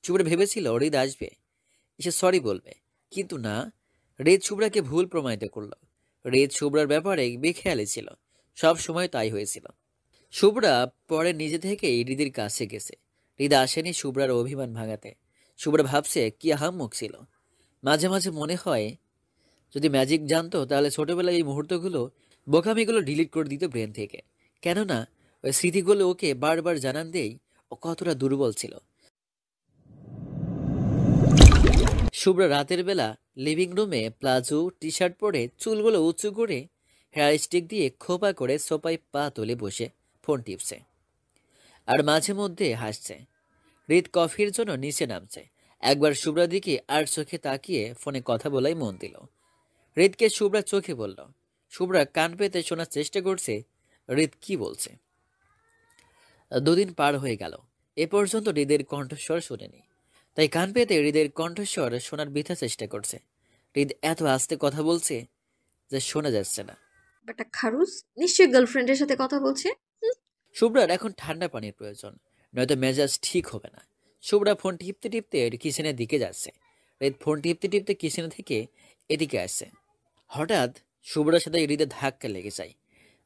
শুভ্রা ভেবেছিল হৃদ আসবে, এসে সরি বলবে, কিন্তু না। হৃদ শুভ্রাকে ভুল প্রমাণিত করলো। হৃদ শুভ্রার ব্যাপারে বেখেয়ালি ছিল, সব সময় তাই হয়েছিল। শুভ্রা পরে নিজে থেকেই হৃদের কাছে গেছে। হৃদ আসেনি শুভ্রার অভিমান ভাঙাতে। শুভ্রা ভাবছে কি আহাম্মক ছিল। মাঝে মাঝে মনে হয় যদি ম্যাজিক জানতো তাহলে ছোটবেলায় এই মুহূর্তগুলো, বোকামিগুলো ডিলিট করে দিত ব্রেন থেকে। কেননা ওই স্মৃতিগুলো ওকে বারবার জানান দেই ও কতটা দুর্বল ছিল। শুভ্রা রাতের বেলা লিভিং রুমে প্লাজো টি শার্ট পরে চুলগুলো উঁচু করে হেয়ার স্টিক দিয়ে খোপা করে সোফায় পা তুলে বসে ফোন টিপছে, আর মাঝে মধ্যে হাসছে। হৃদ কফির জন্য নিচে নামছে। একবার শুভ্রার দিকে আর চোখে তাকিয়ে ফোনে কথা বলাই মন দিল। হৃদকে শুভ্রা চোখে বলল। শুভ্রা কান পেতে শোনার চেষ্টা করছে হৃদ কি বলছে। দুদিন পার হয়ে গেল, এ পর্যন্ত হৃদের কণ্ঠস্বর শুনেনি। তাই কান পেতে হৃদের কণ্ঠস্বর শোনার বৃথা চেষ্টা করছে। হৃদ এত আস্তে কথা বলছে যে শোনা যাচ্ছে না। ব্যাটা খারুস, নিশ্চয়ই গার্লফ্রেন্ডের সাথে কথা বলছে। হুম, শুভ্রার এখন ঠান্ডা পানির প্রয়োজন, নয়তো মেজাজ ঠিক হবে না। শুভ্রা ফোন টিপতে টিপতে কিচেনের দিকে যাচ্ছে। হৃদ ফোন টিপতে টিপতে কিচেন থেকে এদিকে আসছে। হঠাৎ শুভ্রার সাথে হৃদের ধাক্কা লেগে যায়,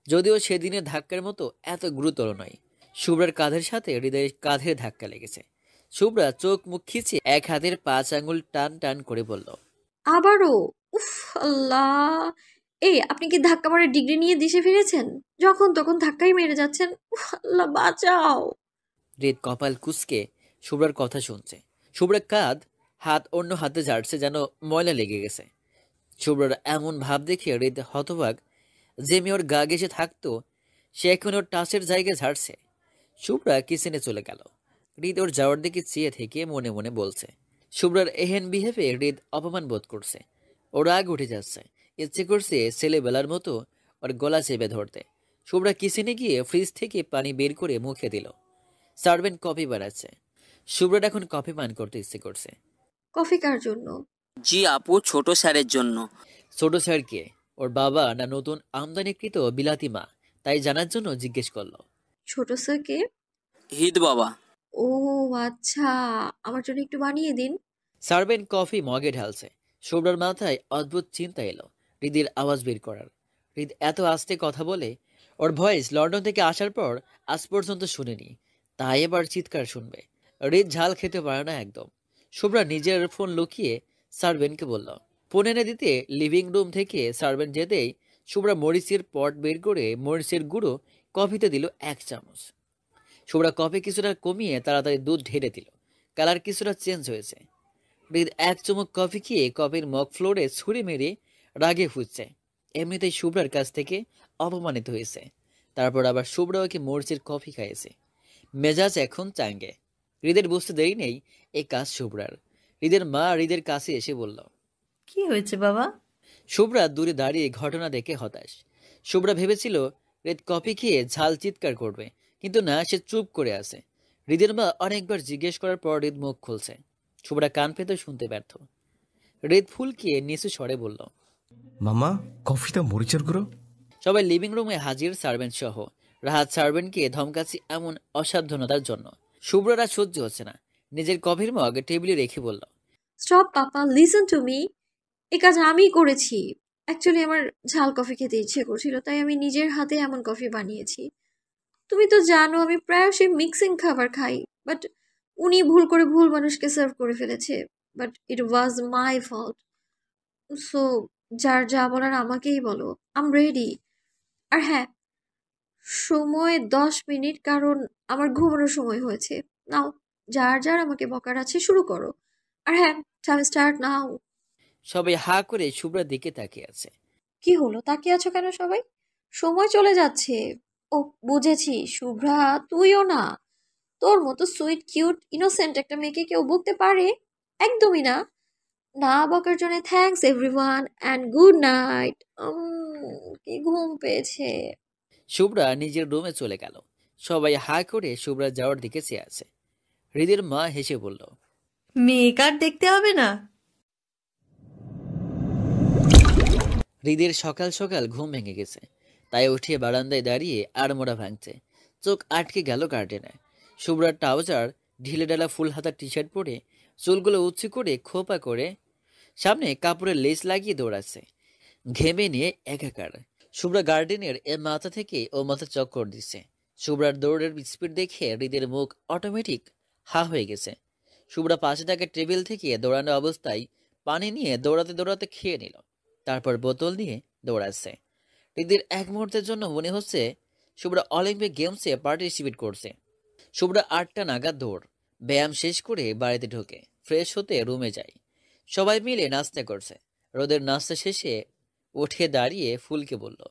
যদিও সেদিনের ধাক্কার মতো এত গুরুতর নয়। শুভ্রার কাঁধের সাথে হৃদয়ের কাঁধের ধাক্কা লেগেছে। শুভ্রা চোখ মুখ খিচে এক হাতের 5 আঙ্গুল টান টান করে বলল, আবারও? উফ, আল্লাহ! এই, আপনি কি ধাক্কা মারার ডিগ্রি নিয়ে দেশে ফিরেছেন? যখন তখন ধাক্কাই মেরে যাচ্ছেন। উফ, আল্লাহ বাঁচাও! হৃদ কপাল কুঁচকে শুভ্রার কথা শুনছে। শুভ্রার কাঁধ হাত অন্য হাতে ঝাড়ছে, যেন ময়লা লেগে গেছে। শুভ্রার এমন ভাব দেখে হৃদ হতবাক। যে মেয়ে ওর গা ঘেঁষে থাকতো, সে এখন ওর টাচের জায়গায় ঝাড়ছে। শুভ্রা কিচেনে চলে গেল। হৃদ ওর যাওয়ার দিকে চেয়ে থেকে মনে মনে বলছে। শুভ্রার এহেন বিহেভে হৃদ অপমান বোধ করছে। ওর রাগ উঠে যাচ্ছে। ইচ্ছে করছে ছেলেবেলার মতো ওর গলা চেপে ধরতে। শুভ্রা কিচেনে গিয়ে ফ্রিজ থেকে পানি বের করে মুখে দিল। সার্ভেন্ট কফি বানাচ্ছে। শুভ্রার এখন কফি পান করতে ইচ্ছে করছে। কফি কার জন্য? জি আপু, ছোট স্যারের জন্য। ছোট স্যারকে, ওর বাবা না নতুন আমদানিকৃত বিলাতি মা, তাই জানার জন্য জিজ্ঞেস করলো। ছোট স্যারকে? হিদ বাবা। ও আচ্ছা, আমার জন্য একটু বানিয়ে দিন। সার্ভেন্ট কফি মগে ঢালছে। শুভ্রার মাথায় অদ্ভুত চিন্তা এলো হৃদের আওয়াজ বের করার। হৃদ এত আস্তে কথা বলে, ওর ভয়েস লন্ডন থেকে আসার পর আজ পর্যন্ত শুনেনি, তাই এবার চিৎকার শুনবে। হৃদ ঝাল খেতে পারে না একদম। শুভ্রা নিজের ফোন লুকিয়ে সার্ভেন্টকে বলল। ফোন এনে দিতে লিভিং রুম থেকে সার্ভেন্ট যেতেই শুভ্রা মরিচের পট বের করে মরিচের গুঁড়ো কফিতে দিল 1 চামচ। শুভ্রা কফি কিছুটা কমিয়ে তাড়াতাড়ি দুধ ঢেলে দিল। কালার কিছুটা চেঞ্জ হয়েছে। হৃদ 1 চুমুক কফি খেয়ে কফির মগ ফ্লোরে ছুঁড়ে মেরে রাগে ফুটছে। এমনিতেই শুভ্রার কাছ থেকে অপমানিত হয়েছে, তারপর আবার শুভ্রা ওকে মরিচের কফি খাইয়েছে। মেজাজ এখন চাঙ্গে। হৃদের বুঝতে দেরি নেই এই কাজ শুভ্রার। হৃদের মা হৃদের কাছে এসে বলল। কি হয়েছে বাবা? শুভ্রা দূরে দাঁড়িয়ে ঘটনা দেখে হতাশ। শুভ্রা ভেবেছিল হৃদ কফি খেয়ে ঝাল চিৎকার করবে, কিন্তু না, সে চুপ করে আছে। হৃদের মা অনেকবার জিজ্ঞেস করার পর হৃদ মুখ খুলছে। শুভ্রা কান পেতে শুনতে ব্যর্থ। হৃদ ফুলকিয়ে নিচু স্বরে বলল, মামা, কফিতে মরিচের গুঁড়ো? সবাই লিভিং রুমে হাজির, সার্ভেন্ট সহ। রাহাত সার্ভেন্টকে ধমকাচ্ছে এমন অসাবধানতার জন্য। শুভ্রার আর সহ্য হচ্ছে না। নিজের কফির মগ টেবিলে রেখে বলল, stop papa, listen to me. এ কাজ আমিই করেছি। অ্যাকচুয়ালি আমার ঝাল কফি খেতে ইচ্ছে করছিল, তাই আমি নিজের হাতে এমন কফি বানিয়েছি। তুমি তো জানো আমি প্রায়শই মিক্সিং খাবার খাই, বাট উনি ভুল করে ভুল মানুষকে সার্ভ করে ফেলেছে। But it was my fault. So যার যা বলার আমাকেই বলো। Am ready. আর হ্যাঁ, সময় 10 মিনিট, কারণ আমার ঘুমানোর সময় হয়েছে। নাও, যার যার আমাকে বকার আছে শুরু করো। আর হ্যাঁ, টাইম স্টার্ট নাও। সবাই হা করে শুভ্রার দিকে তাকিয়ে আছে। কি হলো, তাকিয়ে আছো কেন সবাই? সময় চলে যাচ্ছে। ও, বুঝেছি, শুভ্রা তুইও না। তোর মতো সুইট কিউট ইনোসেন্ট একটা মেয়েকে কেউ বকতে পারে? একদমই না। না বকার জন্য thanks everyone and good night. কি ঘুম পেয়েছে। শুভ্রা নিজের রুমে চলে গেল। সবাই হা করে শুভ্রা যাওয়ার দিকে চেয়ে আছে। হৃদের মা হেসে বলল, মেকআপ দেখতে হবে না? হৃদের সকাল সকাল ঘুম ভেঙে গেছে, তাই উঠিয়ে বারান্দায় দাঁড়িয়ে আড়মোড়া ভাঙছে। চোখ আটকে গেল গার্ডেনে। শুভ্রার ট্রাউজার, ঢিলে ডালা ফুল হাতা টি শার্ট পরে, চুলগুলো উঁচু করে খোপা করে, সামনে কাপড়ের লেস লাগিয়ে দৌড়াচ্ছে। ঘেমে নিয়ে একাকার। শুভ্রা গার্ডেনের এ মাথা থেকে ও মাথা চক্কর দিচ্ছে। শুভ্রার দৌড়ের স্পিড দেখে হৃদের মুখ অটোমেটিক হা হয়ে গেছে। শুভ্রা পাশে থাকা টেবিল থেকে দৌড়ানো অবস্থায় পানি নিয়ে দৌড়াতে দৌড়াতে খেয়ে নিল। তারপর বোতল নিয়ে দৌড়াচ্ছে। হৃদের এক মুহূর্তের জন্য মনে হচ্ছে শুভ্রা অলিম্পিক গেমসে পার্টিসিপেট করছে। শুভ্রা 8টা নাগাদ দৌড়। ব্যায়াম শেষ করে বাড়িতে ঢোকে, ফ্রেশ হতে রুমে যায়। সবাই মিলে নাস্তা করছে। রোদের নাস্তা শেষে উঠে দাঁড়িয়ে ফুলকে বলল,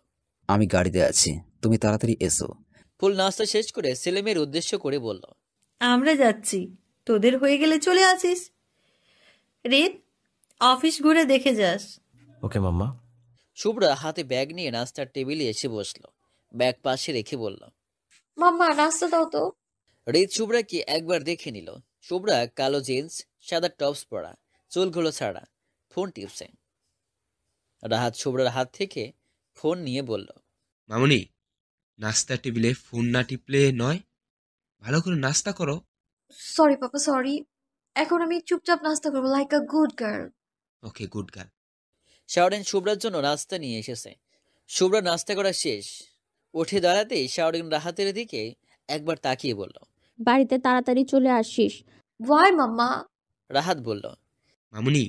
আমি গাড়িতে আছি, তুমি তাড়াতাড়ি এসো। ফুল নাস্তা শেষ করে সেলিমের উদ্দেশ্য করে বলল, আমরা যাচ্ছি, তোদের হয়ে গেলে চলে আসিস। রেদ, অফিস ঘুরে দেখে যাস। ওকে মাম্মা। শুভ্রা হাতে ব্যাগ নিয়ে নাস্তার টেবিলে এসে বসলো। ব্যাগ পাশে রেখে বলল, মাম্মা নাস্তা দাও তো। হৃদ শুভ্রাকে একবার দেখে নিল। শুভ্রা কালো জিন্স, সাদা টপস পরা, চুলগুলো ছাড়া, ফোন টিপছে। রাহাত শুভ্রার হাত থেকে ফোন নিয়ে বলল, মামুনি, নাস্তার টেবিলে ফোন না টিপলে নয়, ভালো করে নাস্তা করো। Sorry papa, sorry. এখন আমি চুপচাপ নাস্তা করবো like a good girl. Okay, good girl. Shaorin শুভ্রার জন্য নাস্তা নিয়ে এসেছে। শুভ্রা নাস্তা করা শেষ। উঠে দাঁড়াতেই শাওরিন রাহাতের দিকে একবার তাকিয়ে বলল, বাড়িতে তাড়াতাড়ি চলে আসিস। ওয়াই মাম্মা? রাহাত বলল, মামুনি,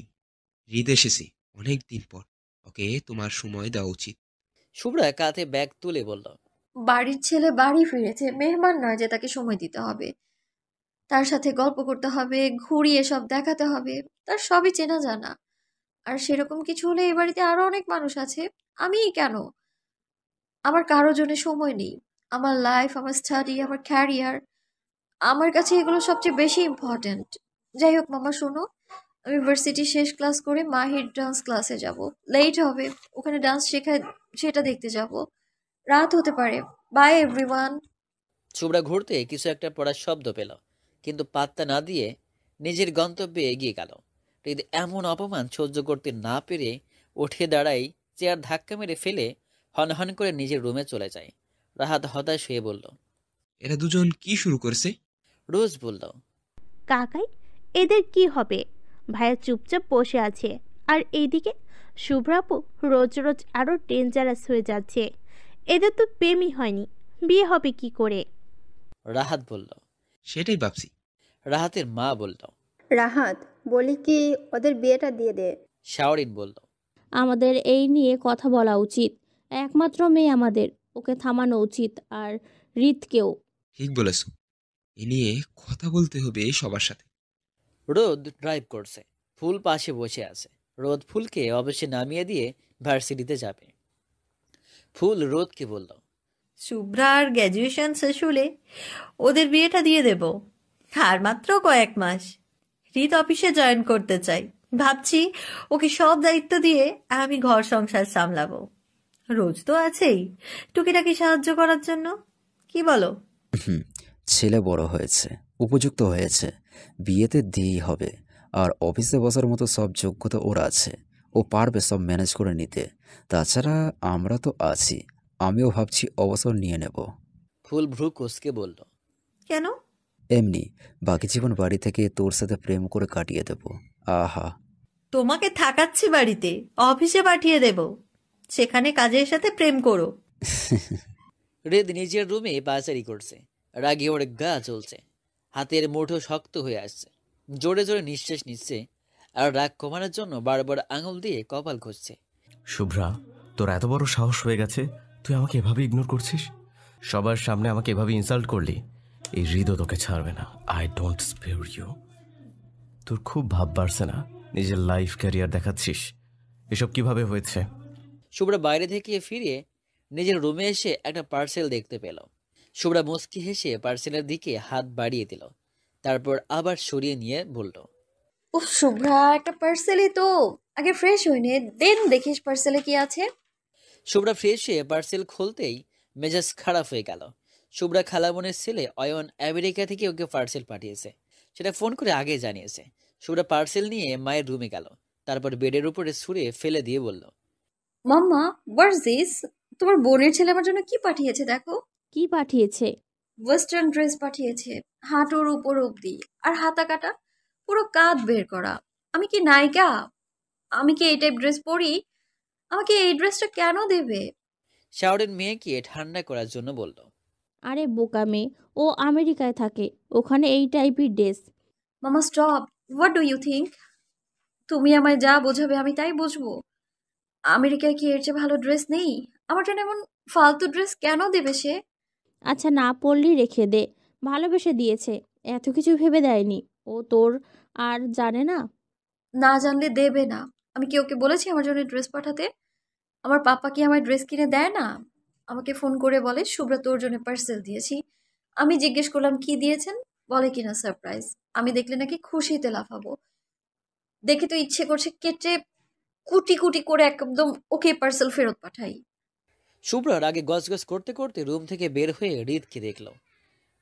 হৃদ এসেছে অনেক দিন পর, ওকে তোমার সময় দেওয়া উচিত। শুভ্রা কাঁধে ব্যাগ তুলে বলল, বাড়ির ছেলে বাড়ি ফিরেছে, মেহমান নয় যে তাকে সময় দিতে হবে, তার সাথে গল্প করতে হবে, ঘুরিয়ে সব দেখাতে হবে। তার সবই চেনা জানা। আর সেরকম কিছু হলে এই বাড়িতে আরো অনেক মানুষ আছে। আমিই কেন? আমার কারো জন্য সময় নেই। আমার লাইফ, আমার স্টাডি, আমার ক্যারিয়ার, আমার কাছে এগুলো সবচেয়ে বেশি ইম্পর্ট্যান্ট। যাই হোক মামা, শোনো, আমি ভার্সিটি শেষ ক্লাস করে মাহির ডান্স ক্লাসে যাব। লেট হবে, ওখানে ডান্স শেখায়, সেটা দেখতে যাব। রাত হতে পারে। By everyone. শুভ্রা ঘুরতে কিছু একটা পড়ার শব্দ পেল, কিন্তু পাত্তা না দিয়ে নিজের গন্তব্যে এগিয়ে গেল। হৃদ এমন অপমান সহ্য করতে না পেরে উঠে দাঁড়াই, চেয়ার ধাক্কা মেরে ফেলে হনহন করে নিজের রুমে চলে যায়। রাহাত হতাশ হয়ে বলল, এরা দুজন কি শুরু করেছে? রোজ বলল, কাকাই, এদের কি হবে? ভাইয়া চুপচাপ বসে আছে, আর এইদিকে শুভ্রাপু রোজ রোজ আরো ডেঞ্জারাস হয়ে যাচ্ছে। এদের তো প্রেমই হয়নি, বিয়ে হবে কি করে? রাহাত বলল। সেটাই ভাবছি। রাহাতের মা বলল। রাহাত, বলি কি ওদের বিয়েটা দিয়ে দে। শাওরিন বলল, আমাদের এই নিয়ে কথা বলা উচিত। একমাত্র মেয়ে আমাদের, ওকে থামানো উচিত। আর হৃদকেও। ঠিক বলেছ, এ নিয়ে কথা বলতে হবে সবার সাথে। রোদ ড্রাইভ করছে, ফুল পাশে বসে আছে। রোদ ফুলকে অবশ্যই নামিয়ে দিয়ে ভার্সিটিতে যাবে। ফুল রোদকে বলল, শুভ্রার গ্র্যাজুয়েশন শেষ হলে ওদের বিয়েটা দিয়ে দেব। আর মাত্র কয়েক মাস। হৃদ অফিসে জয়েন করতে চাই। ভাবছি ওকে সব দায়িত্ব দিয়ে আমি ঘর সংসার সামলাবো। রোজ তো আছেই টুকিটাকি সাহায্য করার জন্য। কি বলো? হুম, ছেলে বড় হয়েছে, উপযুক্ত হয়েছে, বিয়েতে দিয়েই হবে। আর অফিসে বসার মতো সব যোগ্যতা ওর আছে, ও পারবে সব ম্যানেজ করে নিতে। তাছাড়া আমরা তো আছি, আমিও ভাবছি অবসর নিয়ে নেব। ফুল ভ্রু কুঁচকে বলল, কেন? এমনি, বাকি জীবন বাড়ি থেকে তোর সাথে প্রেম করে কাটিয়ে দেব। আহা। তোমাকে থাকাচ্ছি বাড়িতে, অফিসে পাঠিয়ে দেব। সেখানে কাজের সাথে প্রেম করো। হৃদ নিজের রুমে পাচারি করছে। রাগে ওর গা জ্বলছে, হাতের মুঠো শক্ত হয়ে আসছে। জোরে জোরে নিঃশ্বাস নিচ্ছে, আর রাগ কমানোর জন্য বারবার আঙুল দিয়ে কপাল ঘষছে। শুভ্রা, তোর এত বড় সাহস হয়ে গেছে, তুই আমাকে এভাবে ইগনোর করছিস? সবার সামনে আমাকে এভাবে ইনসাল্ট করলি। এই হৃদয় তোকে ছাড়বে না। I don't spare you. তোর খুব ভাব বাড়ছে না? নিজের লাইফ ক্যারিয়ার দেখাচ্ছিস। এসব কিভাবে হয়েছে? শুভ্রা বাইরে থেকে ফিরে নিজের রুমে এসে একটা পার্সেল দেখতে পেল। শুভ্রা মুচকি হেসে পার্সেলের দিকে হাত বাড়িয়ে দিল, তারপর আবার সরিয়ে নিয়ে বলল, উফ শুভ্রা, একটা পার্সেলই তো। আগে ফ্রেশ হইনে দেন দেখিস পার্সেলে কি আছে। শুভ্রা ফ্রেশ হয়ে পার্সেল খুলতেই মেজাজ খারাপ হয়ে গেল। শুভ্রা খালামনের ছেলে অয়ন আমেরিকা থেকে ওকে পার্সেল পাঠিয়েছে, সেটা ফোন করে আগে জানিয়েছে। শুভ্রা পার্সেল নিয়ে মায়ের রুমে গেল, তারপর বেডের উপরে ছুঁড়ে ফেলে দিয়ে বলল, মাম্মা, হোয়াটস দিস? তোমার বোনের ছেলে আমার জন্য কি পাঠিয়েছে দেখো। কি পাঠিয়েছে? ওয়েস্টার্ন ড্রেস পাঠিয়েছে, হাঁটুর উপর অব্দি, আর হাতা কাটা, পুরো কাঁধ বের করা। আমি কি নায়িকা? আমি কি এই টাইপ ড্রেস পরি? আমাকে এই ড্রেসটা কেন দেবে? শাওরিন মেয়েকে ঠান্ডা করার জন্য বলল, আরে বোকা মেয়ে, ও আমেরিকায় থাকে, ওখানে এই টাইপের ড্রেস। মামা stop. What do you think? তুমি আমায় যা বোঝাবে আমি তাই বুঝবো? আমেরিকায় কি এর চেয়ে ভালো ড্রেস নেই? আমার জন্য এমন ফালতু ড্রেস কেন দেবে সে? আচ্ছা, না পড়লেই রেখে দে, ভালোবেসে দিয়েছে, এত কিছু ভেবে দেয়নি। ও তোর আর জানে না? না জানলে দেবে না। আমি কি ওকে বলেছি আমার জন্য ড্রেস পাঠাতে? আমার পাপা কি আমার ড্রেস কিনে দেয় না? আমাকে ফোন করে বলে, শুভ্রা তোর জন্য পার্সেল দিয়েছি। আমি জিজ্ঞেস করলাম কি দিয়েছেন, বলে কিনা সারপ্রাইজ। আমি দেখলে নাকি খুশিতে লাফাবো। দেখে তো ইচ্ছে করছে কেটে কুটি কুটি করে একদম ওকে পার্সেল ফেরত পাঠাই। শুভ্রার আগে গজগজ করতে করতে রুম থেকে বের হয়ে হৃদকে দেখল।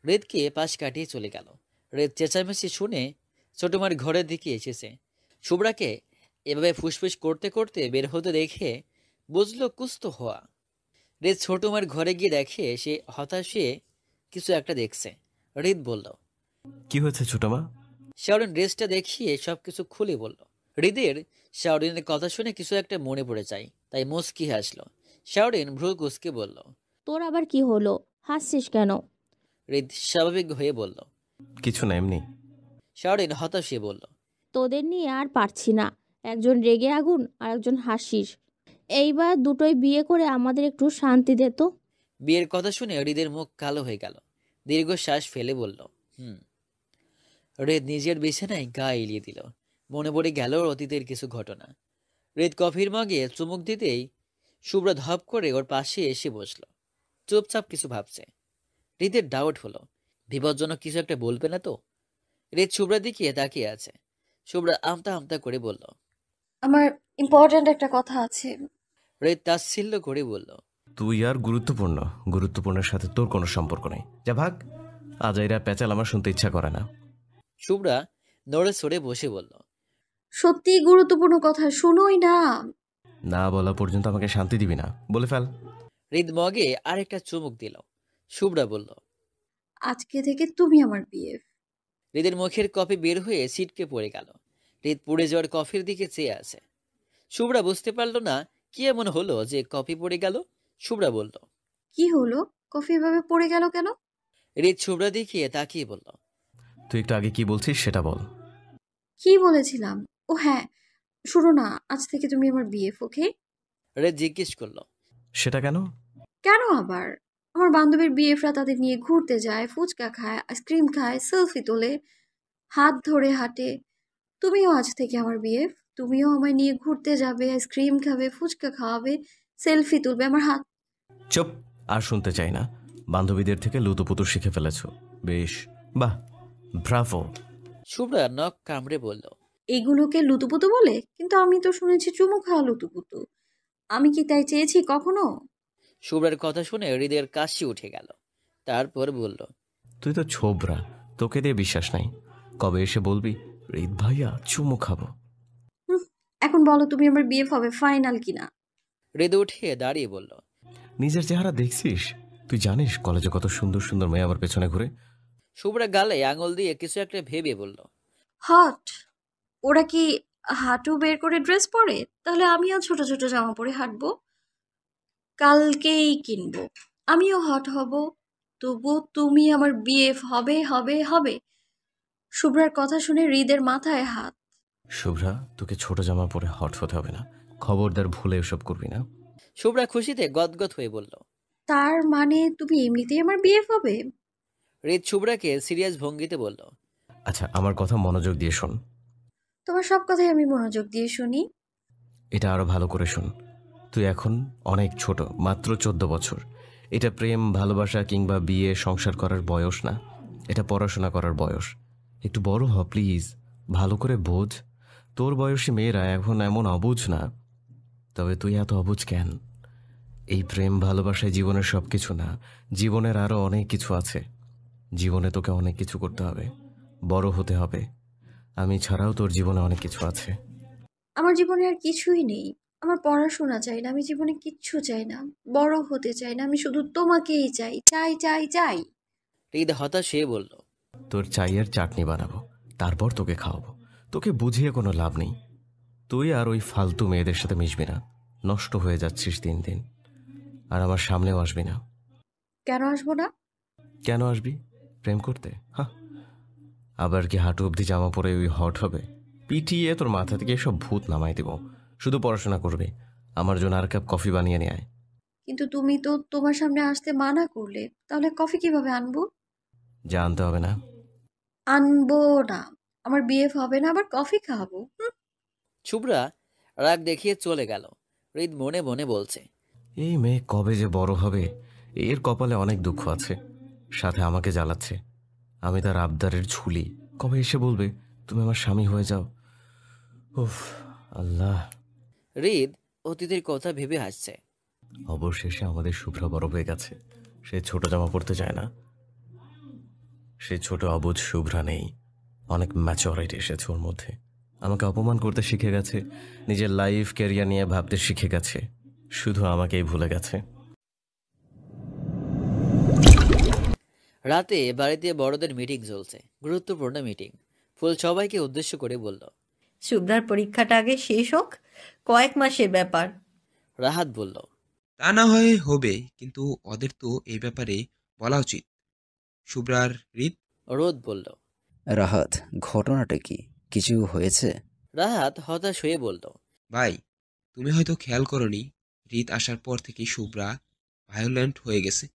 হৃদকে পাশ কাটিয়ে চলে গেল। হৃদ চেঁচামেচি শুনে ছোট মার ঘরের দিকে এসেছে। শুভ্রাকে এভাবে ফুসফুস করতে করতে বের হতে দেখে বুঝলো কুস্ত হওয়া। হৃদ ছোট মার ঘরে গিয়ে দেখে সে হতাশ হয়ে কিছু একটা দেখছে। হৃদ বলল, কি হয়েছে ছোট মা? শাওরিন ড্রেসটা দেখিয়ে সবকিছু খুলে বলল। হৃদের শাওরিনের কথা শুনে কিছু একটা মনে পড়ে যায়, তাই মুচকি হাসলো। শাওরিন ভ্রু কুঁচকে বলল, তোর আবার কি হলো? হাসছিস কেন? হৃদ স্বাভাবিক হয়ে বলল। কিছু না, এমনি। শাওরিন হতাশ হয়ে বলল, তোদের নিয়ে আর পারছি না। একজন রেগে আগুন আর একজন হাসিস। এইবার দুটোই বিয়ে করে আমাদের একটু শান্তি দে তো। বিয়ের কথা শুনে হৃদের মুখ কালো হয়ে গেল। দীর্ঘশ্বাস ফেলে বলল, হুম। হৃদ নিজের বিছানায় গা এলিয়ে দিল। মনে পড়ে গেল অতীতের কিছু ঘটনা। হৃদ কফির মগে চুমুক দিতেই শুভ্রা ধপ করে ওর পাশে এসে বসলো। চুপচাপ কিছু ভাবছে। হৃদের ডাউট হলো, বিপজ্জনক কিছু একটা বলবে না তো? হৃদ শুভ্রার দিকে তাকিয়ে আছে। শুভ্রা আমতা আমতা করে বলল, আমার ইম্পর্ট্যান্ট একটা কথা আছে। হৃদ তাচ্ছিল্য করে বলল, তুই আর গুরুত্বপূর্ণ? গুরুত্বপূর্ণের সাথে তোর কোনো সম্পর্ক নেই, যা ভাগ। আজ এরা প্যাচাল আমার শুনতে ইচ্ছা করে না। শুভ্রা নড়ে সরে বসে বলল, সত্যি গুরুত্বপূর্ণ কথা, শুনোই না। না বলা পর্যন্ত আমাকে শান্তি দিবি না, বলে ফেল। হৃদ মগে আরেকটা চুমুক দিল। শুভ্রা বলল, আজকে থেকে তুমি আমার বিএফ। হৃদের মুখের কফি বের হয়ে ছিটকে পড়ে গেল। হৃদ পড়ে যাওয়ার কফির দিকে চেয়ে আছে। শুভ্রা বুঝতে পারল না কি এমন হলো যে কফি পড়ে গেল। শুভ্রা বলল, কি হলো? কফি এভাবে পড়ে গেল কেন? হৃদ শুভ্রা দিকে তাকিয়ে বলল, তুই একটু আগে কি বলছিস সেটা বল। কি বলেছিলাম? ও হ্যাঁ, শুনো না, আজ থেকে তুমি আমার বিএফ, ওকে? হৃদ জিজ্ঞেস করলো, সেটা কেন? কেন আবার? আমার বান্ধবীর বিএফরা তাদের নিয়ে ঘুরতে যায়, ফুচকা খায়, আইসক্রিম খায়, সেলফি তোলে, হাত ধরে হাঁটে। তুমিও আজ থেকে আমার বিএফ। তুমিও আমায় নিয়ে ঘুরতে যাবে, আইসক্রিম খাবে, ফুচকা খাওয়াবে, সেলফি তুলবে আমার হাত। চুপ, আর শুনতে চাই না। বান্ধবীদের থেকে লুতুপুতু শিখে ফেলেছো, বেশ, বাহ, ব্রাভো। শুভ্রা নখ কামড়ে বলল, এগুলোকে লুতুপুতু বলে? কিন্তু আমি তো শুনেছি চুমু খাওয়া লুতুপুতু। আমি কি তাই চেয়েছি কখনো? শুভ্রার কথা শুনে হৃদের কাশি উঠে গেল। তারপর বলল, তুই তো ছোবরা, তোকে দিয়ে বিশ্বাস নাই। কবে এসে বলবি হৃদ ভাইয়া চুমু খাবো? হুম, এখন বলো তুমি আমার বিএফ হবে ফাইনাল কিনা? হৃদ উঠে দাঁড়িয়ে বলল, নিজের চেহারা দেখছিস? তুই জানিস কলেজে কত সুন্দর সুন্দর মেয়ে আমার পেছনে ঘুরে? শুভ্রা গালে আঙুল দিয়ে কিছু একটা ভেবে বলল, হট। ওরা কি হাঁটু বের করে ড্রেস পরে? তাহলে আমিও ছোট ছোট জামা পরে হাঁটবো। কালকেই কিনবো। আমিও হট হব। তবু তুমি আমার বিএফ হবে হবে হবে। শুভ্রার কথা শুনে হৃদের মাথায় হাত। শুভ্রা, তোকে ছোট জামা পরে হট হতে হবে না, খবরদার ভুলে এসব করবি না। শুভ্রা খুশিতে গদগদ হয়ে বলল। তার মানে তুমি এমনিতেই আমার বিএফ হবে? হৃদ শুভ্রাকে সিরিয়াস ভঙ্গিতে বলল, আচ্ছা, আমার কথা মনোযোগ দিয়ে শোন। তোমার সব কথাই আমি মনোযোগ দিয়ে শুনি। এটা আরো ভালো করে শোন। তুই এখন অনেক ছোট, মাত্র 14 বছর। এটা প্রেম, ভালোবাসা কিংবা বিয়ে সংসার করার বয়স না, এটা পড়াশোনা করার বয়স। একটু বড় হ প্লিজ, ভালো করে বোঝ। তোর বয়সী মেয়েরা এখন এমন অবুঝ না। তবে তুই এত অবুঝ কেন? এই প্রেম ভালোবাসায় জীবনের সব কিছু না, জীবনের আরো অনেক কিছু আছে। জীবনে তোকে অনেক কিছু করতে হবে, বড় হতে হবে। আমি ছাড়াও তোর জীবনে অনেক কিছু আছে। আমার জীবনে আর কিছুই নেই। আমার পড়াশোনা চাই না, আমি জীবনে কিচ্ছু চাই না, বড় হতে চাই না, আমি শুধু তোমাকেই চাই, চাই চাই চাই। হৃদ হতাশ হয়ে বলল, তোর চাইয়ের চাটনি বানাবো, তারপর তোকে খাওয়াবো। তোকে বুঝিয়ে কোনো লাভ নেই। তুই আর ওই ফালতু মেয়েদের সাথে মিশবি না, নষ্ট হয়ে যাচ্ছিস দিন দিন। আর আমার সামনেও আসবি না। কেন আসবো না? কেন আসবি? প্রেম করতে? হ্যাঁ, আবার কি হাঁটু অবধি জামা পরে ওই হট হবে? পিটিয়ে তোর মাথা থেকে এসব ভূত নামাই দেব। শুধু পড়াশোনা করবে। আমার জন্য আর কাপ কফি বানিয়ে নিয়ে আয়। কিন্তু তুমি তো তোমার সামনে আসতে মানা করলে, তাহলে কফি কিভাবে আনবো? যা আনতে হবে না। আনবো না। আমার বিএফ হবে না, আবার কফি খাওয়াবো? শুভ্রা রাগ দেখিয়ে চলে গেল। হৃদ মনে মনে বলছে, এই মেয়ে কবে যে বড় হবে, এর কপালে অনেক দুঃখ আছে, সাথে আমাকে জ্বালাচ্ছে। আমি তার আবদারের ঝুলি। কবে এসে বলবে তুমি আমার স্বামী হয়ে যাও? উফ, আল্লাহ। হৃদ অতীতের কথা ভেবে হাসছে। অবশেষে আমাদের শুভ্রা বড় হয়ে গেছে। সে ছোট জামা পরতে চায় না। সেই ছোট অবুঝ শুভ্রা নেই। অনেক ম্যাচুরিটি এসেছে ওর মধ্যে। আমাকে অপমান করতে শিখে গেছে, নিজের লাইফ ক্যারিয়ার নিয়ে ভাবতে শিখে গেছে, শুধু আমাকেই ভুলে গেছে। রাতে বাড়িতে বড়দের মিটিং চলছে, গুরুত্বপূর্ণ মিটিং। ফুল সবাইকে উদ্দেশ্য করে বলল। শুভ্রার পরীক্ষাটা আগে শেষ হোক, কয়েক মাসের ব্যাপার। রাহাত বলল। তা না হয় হবে, কিন্তু ওদের তো এই ব্যাপারে বলা উচিত। শুভ্রার হৃদ। রোদ বলল। রাহাত, ঘটনাটা কি? কিছু হয়েছে? রাহাত হতাশ হয়ে বলল। ভাই, তুমি হয়তো খেয়াল করনি, হৃদ আসার পর থেকেই শুভ্রা ভায়োলেন্ট হয়ে গেছে।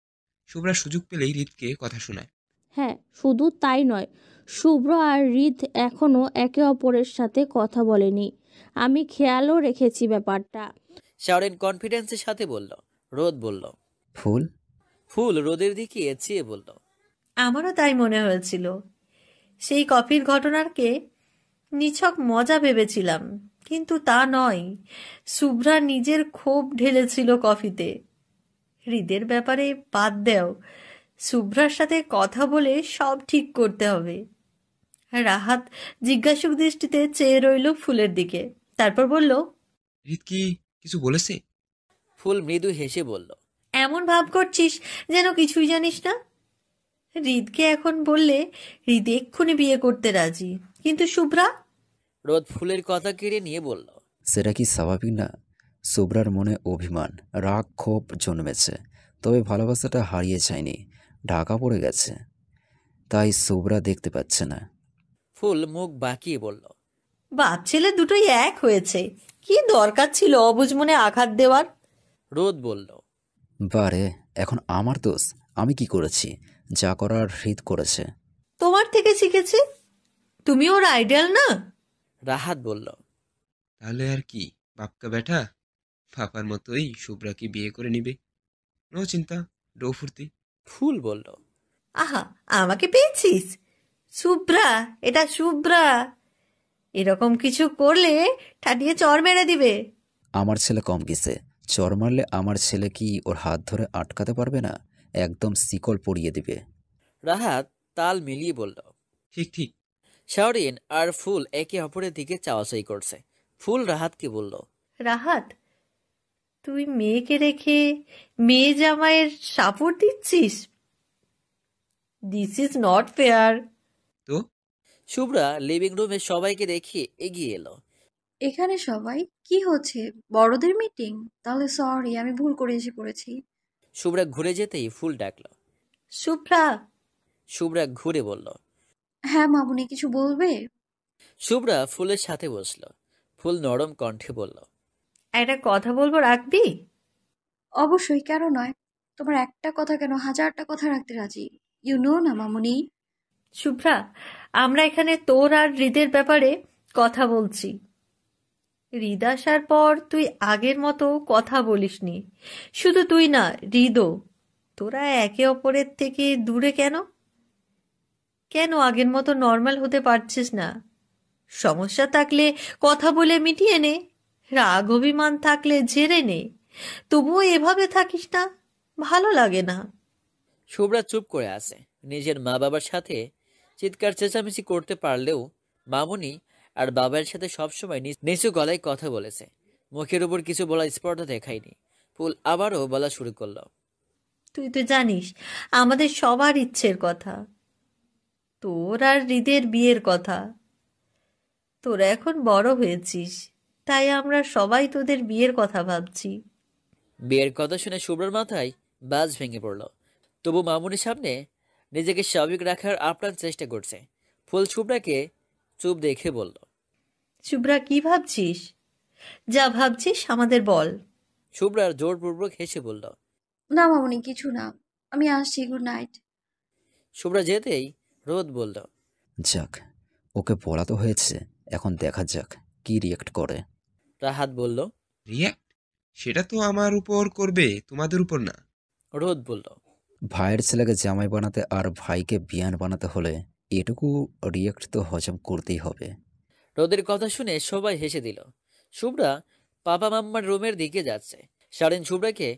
শুভ্রা সুযোগ পেলেই হৃদকে কথা শোনায়। হ্যাঁ, শুধু তাই নয়, শুভ্র আর হৃদ এখনও একে অপরের সাথে কথা বলেনি। আমি খেয়ালও রেখেছি ব্যাপারটা। শাওরিন কনফিডেন্সের সাথে বলল। রোদ বলল। ফুল? ফুল রোদের দিকে চেয়ে বলল। আমারও তাই মনে হয়েছিল। সেই কফির ঘটনাকে নিছক মজা ভেবেছিলাম, কিন্তু তা নয়। শুভ্রা নিজের ক্ষোভ ঢেলেছিল কফিতে। হৃদের ব্যাপারে বাদ দেও, শুভ্রার সাথে কথা বলে সব ঠিক করতে হবে। রাহাত জিজ্ঞাসুক দৃষ্টিতে চেয়ে রইল ফুলের দিকে, তারপর বলল, হৃদ কি কিছু বলেছে? ফুল মৃদু হেসে বলল। এমন ভাব করছিস যেন কিছুই জানিস না। হৃদকে এখন বললে হৃদ এক্ষুনি বিয়ে করতে রাজি, কিন্তু শুভ্রা। রোদ ফুলের কথা কেড়ে নিয়ে বলল। সেটা কি স্বাভাবিক না? শুভ্রার মনে অভিমান, রাগ, ক্ষোভ জন্মেছে, তবে ভালোবাসাটা হারিয়ে যায়নি, ঢাকা পড়ে গেছে, তাই শুভ্রা দেখতে পাচ্ছে না। ফুল মুখ বাঁকিয়ে বলল। বাপ ছেলে দুটোই এক হয়েছে, কি দরকার ছিল অবুঝ মনে আঘাত দেওয়ার? রোদ বলল। বারে, এখন আমার দোষ? আমি কি করেছি? যা করার হৃদ করেছে। তোমার থেকে শিখেছে, তুমি ওর আইডিয়াল না? রাহাত বলল। তাহলে আর কি, বাপকা ব্যাটা পাপার মতোই শুভ্রাকে বিয়ে করে নিবে। নো চিন্তা, ডো ফুর্তি। ফুল বলল। আহা, আমাকে পেয়েছিস? শুভ্রা, এটা শুভ্রা। এরকম কিছু করলে ঠাটিয়ে চড় মেরে দিবে। আমার ছেলে কম কিসে? চর মারলে আমার ছেলে কি ওর হাত ধরে আটকাতে পারবে না? একদম শিকল পরিয়ে দিবে। রাহাত তাল মিলিয়ে বলল। ঠিক ঠিক। শাওরিন আর ফুল একে অপরের দিকে চাওয়াচাই করছে। ফুল রাহাতকে বলল। রাহাত, তুই মেয়েকে রেখে মেয়ে জামাইয়ের সাপোর্ট দিচ্ছিস? This is not fair. তো শুভ্রা লিভিং রুমে সবাইকে দেখিয়ে এগিয়ে এলো। এখানে সবাই কি হচ্ছে? বড়দের মিটিং? তাহলে সরি, আমি ভুল করে এসে পড়েছি। শুভ্রা ঘুরে যেতেই ফুল ডাকলো। শুভ্রা। শুভ্রা ঘুরে বলল। হ্যাঁ মামুনি, কিছু বলবে? শুভ্রা ফুলের সাথে বসলো। ফুল নরম কণ্ঠে বলল। একটা কথা বলবো, রাখবি? অবশ্যই, কেন নয়। তোমার একটা কথা কেন, হাজারটা কথা রাখতে রাজি। ইউ নো না মামুনি। শুভ্রা, আমরা এখানে তোর আর হৃদের ব্যাপারে কথা বলছি। হৃদ আসার পর তুই আগের মতো কথা বলিসনি। শুধু তুই না, হৃদও। তোরা একে অপরের থেকে দূরে কেন? কেন আগের মতো নর্মাল হতে পারছিস না? সমস্যা থাকলে কথা বলে মিটিয়ে নে, রাগ অভিমান থাকলে ঝেড়ে নে। তবুও এভাবে থাকিস না, ভালো লাগে না। শুভ্রা চুপ করে আছে। নিজের মা বাবার সাথে চিৎকার চেঁচামেচি করতে পারলেও মামুনি আর বাবার সাথে সবসময় নিচু গলায় কথা বলেছে। মুখের উপর কিছু বলার স্পর্ধা দেখায়নি। ফুল আবারও বলা শুরু করলো। তুই তো জানিস আমাদের সবার ইচ্ছের কথা, তোর আর হৃদের বিয়ের কথা। তোরা এখন বড় হয়েছিস, তাই আমরা সবাই তোদের বিয়ের কথা ভাবছি। বিয়ের কথা শুনে শুভ্রার মাথায় বাজ ভেঙে পড়ল। তবু মামুনির সামনে নিজেকে স্বাভাবিক রাখার আপ্রাণ চেষ্টা করছে। ফুল শুভ্রাকে চুপ দেখে বলল। শুভ্রা, কি ভাবছিস? যা ভাবছিস আমাদের বল। শুভ্রার জোরপূর্বক হেসে বলল। না মামুনি, কিছু না, আমি আসছি, গুড নাইট। শুভ্রা যেতেই রোদ বলল। যাক, ওকে বলা তো হয়েছে, এখন দেখা যাক কি রিয়েক্ট করে। রাহাত বলল। রিয়াক্ট? সেটা তো আমার উপর করবে, তোমাদের উপর না। রোদ বলল। ভাইয়ের ছেলেকে জামাই বানাতে আর ভাইকে বিয়ান বানাতে হলে এটুকু রিয়েক্ট তো হজম করতেই হবে। রোদের কথা শুনে সবাই হেসে দিল। শুভ্রা পাপা মাম্মার রুমের দিকে যাচ্ছে। শাওরিন শুভ্রাকে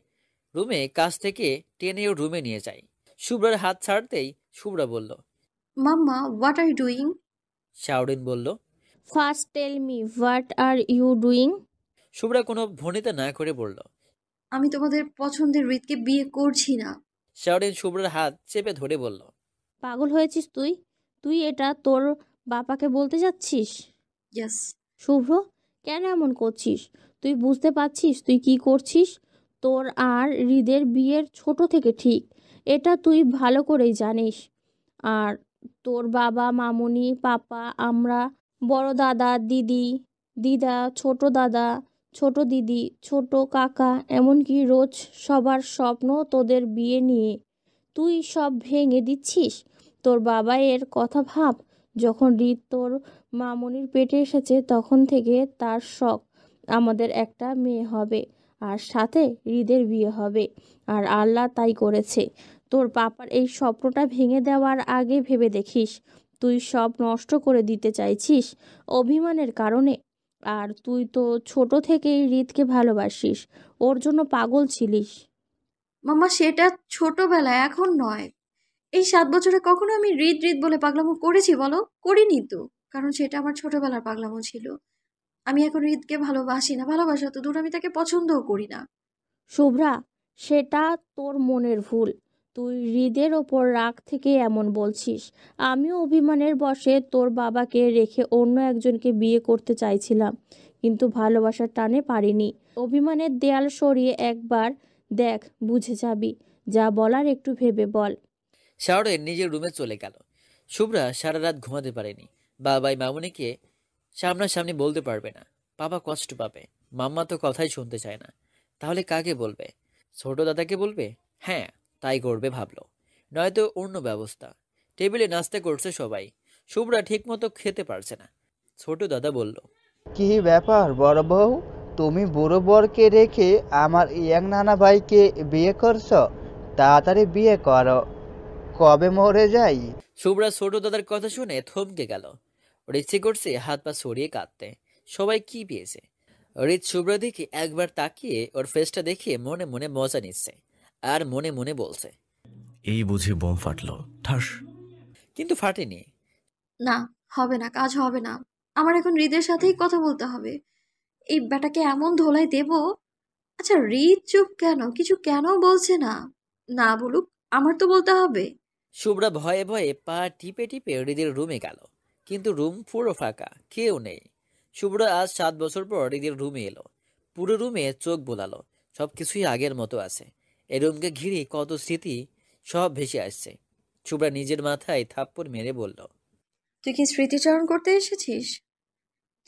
রুমে কাছ থেকে টেনে ওর রুমে নিয়ে যায়। শুভ্রার হাত ছাড়তেই শুভ্রা বলল। Mamma, what are you doing? Shaorin বলল। First tell me what are you doing. Shubhra কোনো ভনিতা না করে বলল। আমি তোমাদের পছন্দের হৃদকে বিয়ে করছি না। শাওরিন শুভ্রার হাত চেপে ধরে বলল। পাগল হয়েছিস তুই? তুই এটা তোর বাবাকে বলতে যাচ্ছিস? ইয়েস। শুভ্র, কেন এমন করছিস? তুই বুঝতে পারছিস তুই কি করছিস? তোর আর হৃদের বিয়ের ছোট থেকে ঠিক, এটা তুই ভালো করেই জানিস। আর তোর বাবা, মামুনি, পাপা, আমরা, বড় দাদা, দিদি, দিদা, ছোট দাদা, ছোট দিদি, ছোট কাকা, এমনকি রোজ সবার স্বপ্ন তোদের বিয়ে নিয়ে। তুই সব ভেঙে দিচ্ছিস। তোর বাবা এর কথা ভাব। যখন হৃদ তোর মামুনির পেটে এসেছে তখন থেকে তার শখ আমাদের একটা মেয়ে হবে, আর সাথে হৃদের বিয়ে হবে। আর আল্লাহ তাই করেছে। তোর পাপার এই স্বপ্নটা ভেঙে দেওয়ার আগে ভেবে দেখিস, তুই সব নষ্ট করে দিতে চাইছিস অভিমানের কারণে। আর তুই তো ছোট থেকেই হৃদকে ভালোবাসিস, ওর জন্য পাগল ছিলিস। মাম্মা, সেটা ছোটবেলায়, এখন নয়। এই 7 বছরে কখনো আমি হৃদ হৃদ বলে পাগলামো করেছি বলো? করিনি তো। কারণ সেটা আমার ছোটবেলার পাগলামো ছিল। আমি এখন হৃদকে ভালোবাসি না, ভালোবাসা তো দূর, আমি তাকে পছন্দও করি না। শুভ্রা, সেটা তোর মনের ভুল। তুই হৃদের ওপর রাগ থেকে এমন বলছিস। আমিও অভিমানের বশে তোর বাবাকে রেখে অন্য একজনকে বিয়ে করতে চাইছিলাম, কিন্তু ভালোবাসার টানে পারিনি। অভিমানের দেয়াল সরিয়ে একবার দেখ, বুঝে যাবি। যা বলার একটু ভেবে বল। শাওরিন নিজের রুমে চলে গেল। শুভ্রা সারা রাত ঘুমাতে পারেনি। বাবাই মামুনিকে সামনাসামনি বলতে পারবে না, বাবা কষ্ট পাবে। মাম্মা তো কথাই শুনতে চায় না। তাহলে কাকে বলবে? ছোট দাদাকে বলবে? হ্যাঁ, তাই করবে ভাবলো। নয়তো অন্য ব্যবস্থা। টেবিলে নাস্তা করছে সবাই। শুভ্রা ঠিকমতো খেতে পারছে না। ছোট দাদা বলল। কি ব্যাপার বড় বউ, তুমি বুড়ো বরকে রেখে আমার ইয়াং নানা ভাইকে বিয়ে করছো? তাড়াতাড়ি বিয়ে করো, কবে মরে যাই। শুভ্রা ছোট দাদার কথা শুনে থমকে গেল। ওর ইচ্ছে করছে হাত পা সরিয়ে কাঁদতে। সবাই কি পেয়েছে? রিত শুভ্রা দিকে একবার তাকিয়ে ওর ফেসটা দেখে মনে মনে মজা নিচ্ছে, আর মনে মনে বলছে, এই বুঝি বোম ফাটলো, ঠাস। কিন্তু ফাটেনি। না, হবে না, কাজ হবে না। আমার এখন হৃদের সাথেই কথা বলতে হবে। এই ব্যাটাকে এমন ধোলাই দেব। আচ্ছা, হৃদ চুপ কেন? কিছু কেন বলছে না? না বলুক, আমার তো বলতে হবে। শুভ্রা ভয়ে ভয়ে পা টিপে টিপে হৃদের রুমে গেল, কিন্তু রুম পুরো ফাঁকা, কেউ নেই। শুভ্রা আজ 7 বছর পর হৃদের রুমে এলো। পুরো রুমে চোখ বোলালো, সবকিছুই আগের মতো আছে। এই রুমকে ঘিরে কত স্মৃতি সব ভেসে আসছে। শুভ্রা নিজের মাথায় থাপ্পড় মেরে বলল, তুই কি স্মৃতিচারণ করতে এসেছিস?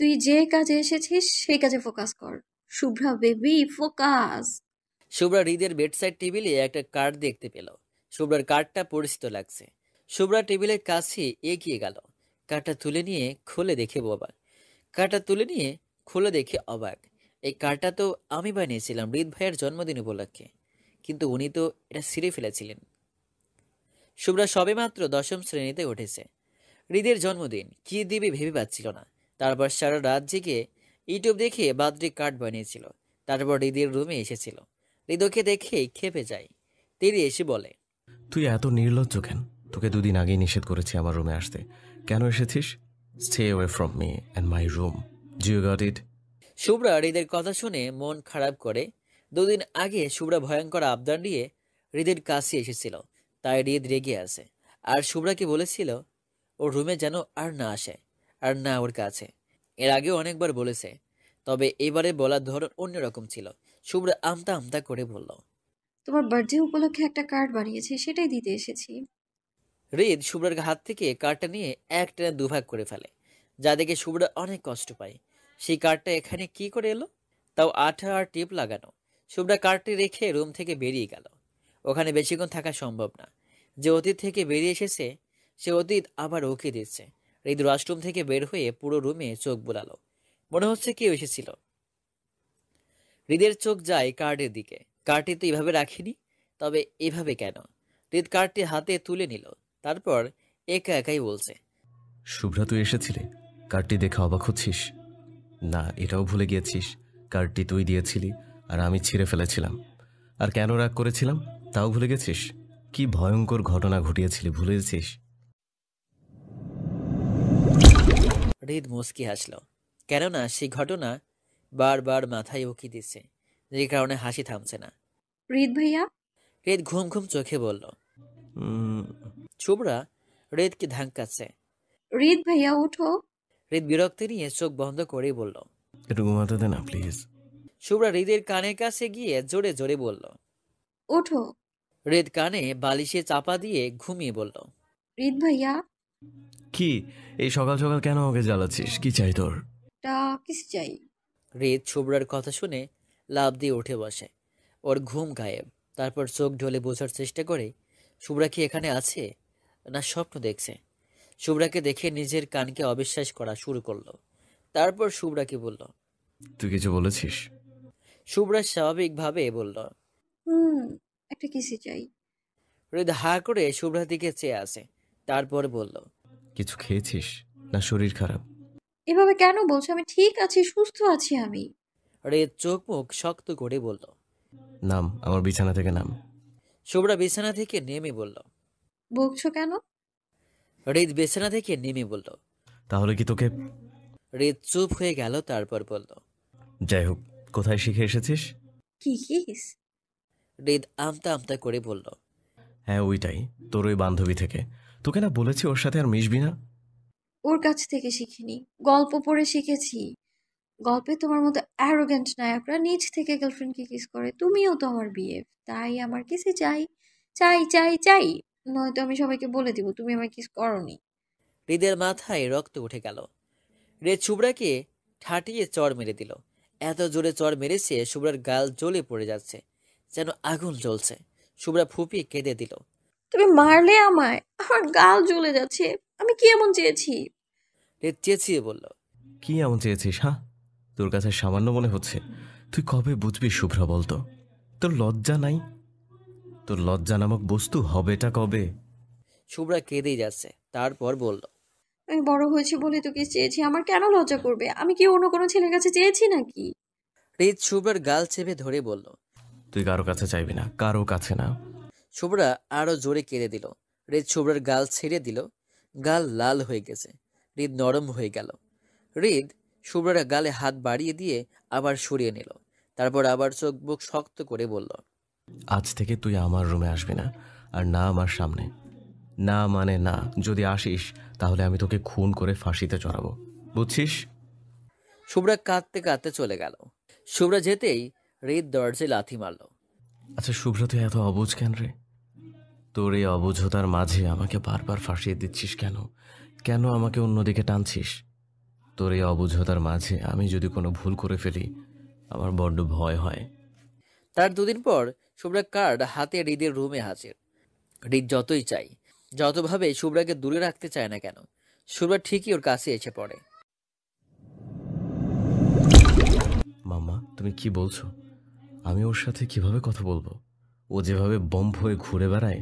তুই যে কাজে এসেছিস সেই কাজে ফোকাস কর। Shubhra baby, focus. শুভ্রা হৃদের বেডসাইড টেবিলে একটা কার্ড দেখতে পেল। শুভ্রার কার্ডটা পরিচিত লাগছে। শুভ্রা টেবিলের কাছে এগিয়ে গেল। কার্ডটা তুলে নিয়ে খুলে দেখে অবাক। কার্ডটা তুলে নিয়ে খুলে দেখে অবাক। এই কার্ডটা তো আমি বানিয়েছিলাম হৃদ ভাইয়ের জন্মদিন উপলক্ষে, কিন্তু উনি তো এটা ছিঁড়ে ফেলেছিলেন। শুভ্রা সবেমাত্র 10ম শ্রেণীতে উঠেছে। হৃদের জন্মদিন, কি দিবে ভেবে পাচ্ছিল না। তারপর সারা রাত জেগে ইউটিউব দেখে বার্থডে কার্ড বানিয়েছিল। তারপর হৃদের রুমে এসেছিল। হৃদয়কে দেখে খেপে যায়। তিনি এসে বলে, তুই এত নির্লজ্জ কেন? তোকে 2 দিন আগেই নিষেধ করেছি আমার রুমে আসতে, কেন এসেছিস? Stay away from me and my room, do you got it? Shubhra হৃদের কথা শুনে মন খারাপ করে। 2 দিন আগে শুভ্রা ভয়ঙ্কর আবদার নিয়ে হৃদের কাছে এসেছিল, তাই হৃদ রেগে আছে। আর শুভ্রাকে বলেছিল ওর রুমে যেন আর না আসে, আর না ওর কাছে। এর আগেও অনেকবার বলেছে, তবে এবারে বলার ধরন অন্যরকম ছিল। শুভ্রা আমতা আমতা করে বলল, তোমার বার্থডে উপলক্ষে একটা কার্ড বানিয়েছি, সেটাই দিতে এসেছি। হৃদ শুভ্রার হাত থেকে কার্ডটা নিয়ে একটানা দুভাগ করে ফেলে, যা দেখে শুভ্রা অনেক কষ্ট পায়। সেই কার্ডটা এখানে কি করে এলো? তাও আঠা আর টিপ লাগানো। শুভ্রা কার্ডটি রেখে রুম থেকে বেরিয়ে গেল। ওখানে বেশিক্ষণ থাকা সম্ভব না। যে অতীত থেকে বেরিয়ে এসেছে সে অতীত আবার ওকে দিচ্ছে। হৃদ ওয়াশরুম থেকে বের হয়ে পুরো রুমে চোখ বুলালো। মনে হচ্ছে কেউ এসেছিল। হৃদের চোখ যায় কার্ডের দিকে। কার্ডটি তো এভাবে রাখিনি, তবে এভাবে কেন? হৃদ কার্ডটি হাতে তুলে নিল। তারপর একা একাই বলছে, শুভ্রা, তুই এসেছিলি? কার্ডটি দেখে অবাক হচ্ছিস? না, এটাও ভুলে গিয়েছিস কার্ডটি তুই দিয়েছিলি আর আমি ছিঁড়ে ফেলেছিলাম। আর কেন রাগ করেছিলাম তাও ভুলে গেছিস? কি ভয়ঙ্কর ঘটনা ঘটিয়েছিলি ভুলে গেছিস? হৃদ মুচকি হাসল, কেননা সেই ঘটনা বারবার মাথায় উকি দিচ্ছে, যে কারণে হাসি থামছে না। হৃদ ভাইয়া। হৃদ ঘুম ঘুম চোখে বলল। শুভ্রা হৃদকে ধাক্কাচ্ছে। হৃদ ভাইয়া উঠো। হৃদ বিরক্তি নিয়ে চোখ বন্ধ করেই বলল, একটু ঘুমাতে দে না প্লিজ। শুভ্রা হৃদের কানের কাছে গিয়ে জোরে জোরে বলল, ওঠো। হৃদ কানে বালিশে চাপা দিয়ে ঘুমিয়ে বলল, হৃদ ভাইয়া। কি এই সকাল সকাল কেন ওকে জ্বালাচ্ছিস? কি চাই তোর? টা কিছু চাই। হৃদ শুভ্রার কথা শুনে লাফ দিয়ে উঠে বসে। ওর ঘুম গায়েব। তারপর চোখ ঢলে বোঝার চেষ্টা করে শুভ্রা কি এখানে আছে না স্বপ্ন দেখছে। শুভ্রাকে দেখে নিজের কানকে অবিশ্বাস করা শুরু করলো। তারপর শুভ্রাকে বলল, তুই কিছু বলেছিস? শুভ্রা স্বাভাবিকভাবে বলল, একটা কিসি চাই। হৃদ হা করে শুভ্রার দিকে চেয়ে আছে। তারপর বলল, কিছু খেয়েছিস না শরীর খারাপ? এভাবে কেন বলছো? আমি ঠিক আছি, সুস্থ আছি আমি। হৃদ চোখ মুখ শক্ত করে বলল, নাম, আমার বিছানা থেকে নাম। শুভ্রা বিছানা থেকে নেমে বলল। বকছো কেন? হৃদ বিছানা থেকে নেমে বলল। তাহলে কি তোকে? হৃদ চুপ হয়ে গেল। তারপর বলল, যাই হোক, কোথায় শিখে এসেছিস? কি কিস? হৃদ আমতা আমতা করে বলল, হ্যাঁ ওইটাই, তোর ওই বান্ধবী থেকে। তোকে না বলেছি ওর সাথে আর মিশবি না? ওর কাছ থেকে শিখিনি, গল্প পড়ে শিখেছি। গল্পে তোমার মতো অ্যারোগ্যান্ট নায়করা নিজ থেকে গার্লফ্রেন্ডকে কিস করে। তুমিও তো আমার বিয়ে, তাই আমার কিসে চাই চাই চাই চাই, নয়তো আমি সবাইকে বলে দিব তুমি আমার কিস করনি। হৃদের মাথায় রক্ত উঠে গেল। হৃদ শুভ্রাকে ঠাটিয়ে চড় মেরে দিল। এত জোরে চড় মেরেছে শুভ্রার গাল জ্বলে পড়ে যাচ্ছে, যেন আগুন জ্বলছে। শুভ্রা ফুপিয়ে কেঁদে দিল। তুমি মারলে আমায়, আমার গাল জ্বলে যাচ্ছে। আমি কি এমন চেয়েছি? হৃদ চেঁচিয়ে বলল, কি এমন চেয়েছিস? হ্যাঁ, তোর কাছে সামান্য মনে হচ্ছে? তুই কবে বুঝবি শুভ্রা বলতো? তোর লজ্জা নাই? তোর লজ্জা নামক বস্তু হবেটা কবে? শুভ্রা কেঁদেই যাচ্ছে। তারপর বলল, আমি বড় হয়েছি বলে তো কিস চেয়েছি, আমার কেন লজ্জা করবে? আমি কি অন্য কোনো ছেলের কাছে চেয়েছি নাকি? হৃদ শুভ্রার গাল চেপে ধরে বলল, তুই কারো কাছে চাইবি না, কারো কাছে না। শুভ্রা আরো জোরে কেঁদে দিল। হৃদ শুভ্রার গাল ছেড়ে দিল। গাল লাল হয়ে গেছে। হৃদ নরম হয়ে গেল। হৃদ শুভ্রার গালে হাত বাড়িয়ে দিয়ে আবার সরিয়ে নিল। তারপর আবার চোখ বুক শক্ত করে বলল, আজ থেকে তুই আমার রুমে আসবি না, আর না আমার সামনে। না মানে না, যদি আসিস তাহলে আমি তোকে খুন করে ফাঁসিতে চড়াবো, বুঝছিস? শুভ্রা কাঁদতে কাঁদতে চলে গেল। শুভ্রা যেতেই হৃদ দরজায় লাথি মারল। আচ্ছা শুভ্রা, তুই এত অবুঝ কেন রে? তোর এই অবুঝতার মাঝে আমাকে বারবার ফাঁসিয়ে দিচ্ছিস কেন? কেন আমাকে অন্যদিকে টানছিস? তোর এই অবুঝতার মাঝে আমি যদি কোনো ভুল করে ফেলি, আমার বড্ড ভয় হয়। তার দুদিন পর শুভ্রা কার্ড হাতে হৃদের রুমে হাজির। হৃদ যতই চাই, যতভাবে শুভ্রাকে দূরে রাখতে চায় না কেন, শুভ্রা ঠিকই ওর কাছে এসে পড়ে। মাম্মা, তুমি কি বলছো? আমি ওর সাথে কিভাবে কথা বলবো? ও যেভাবে বম্ব হয়ে ঘুরে বেড়ায়,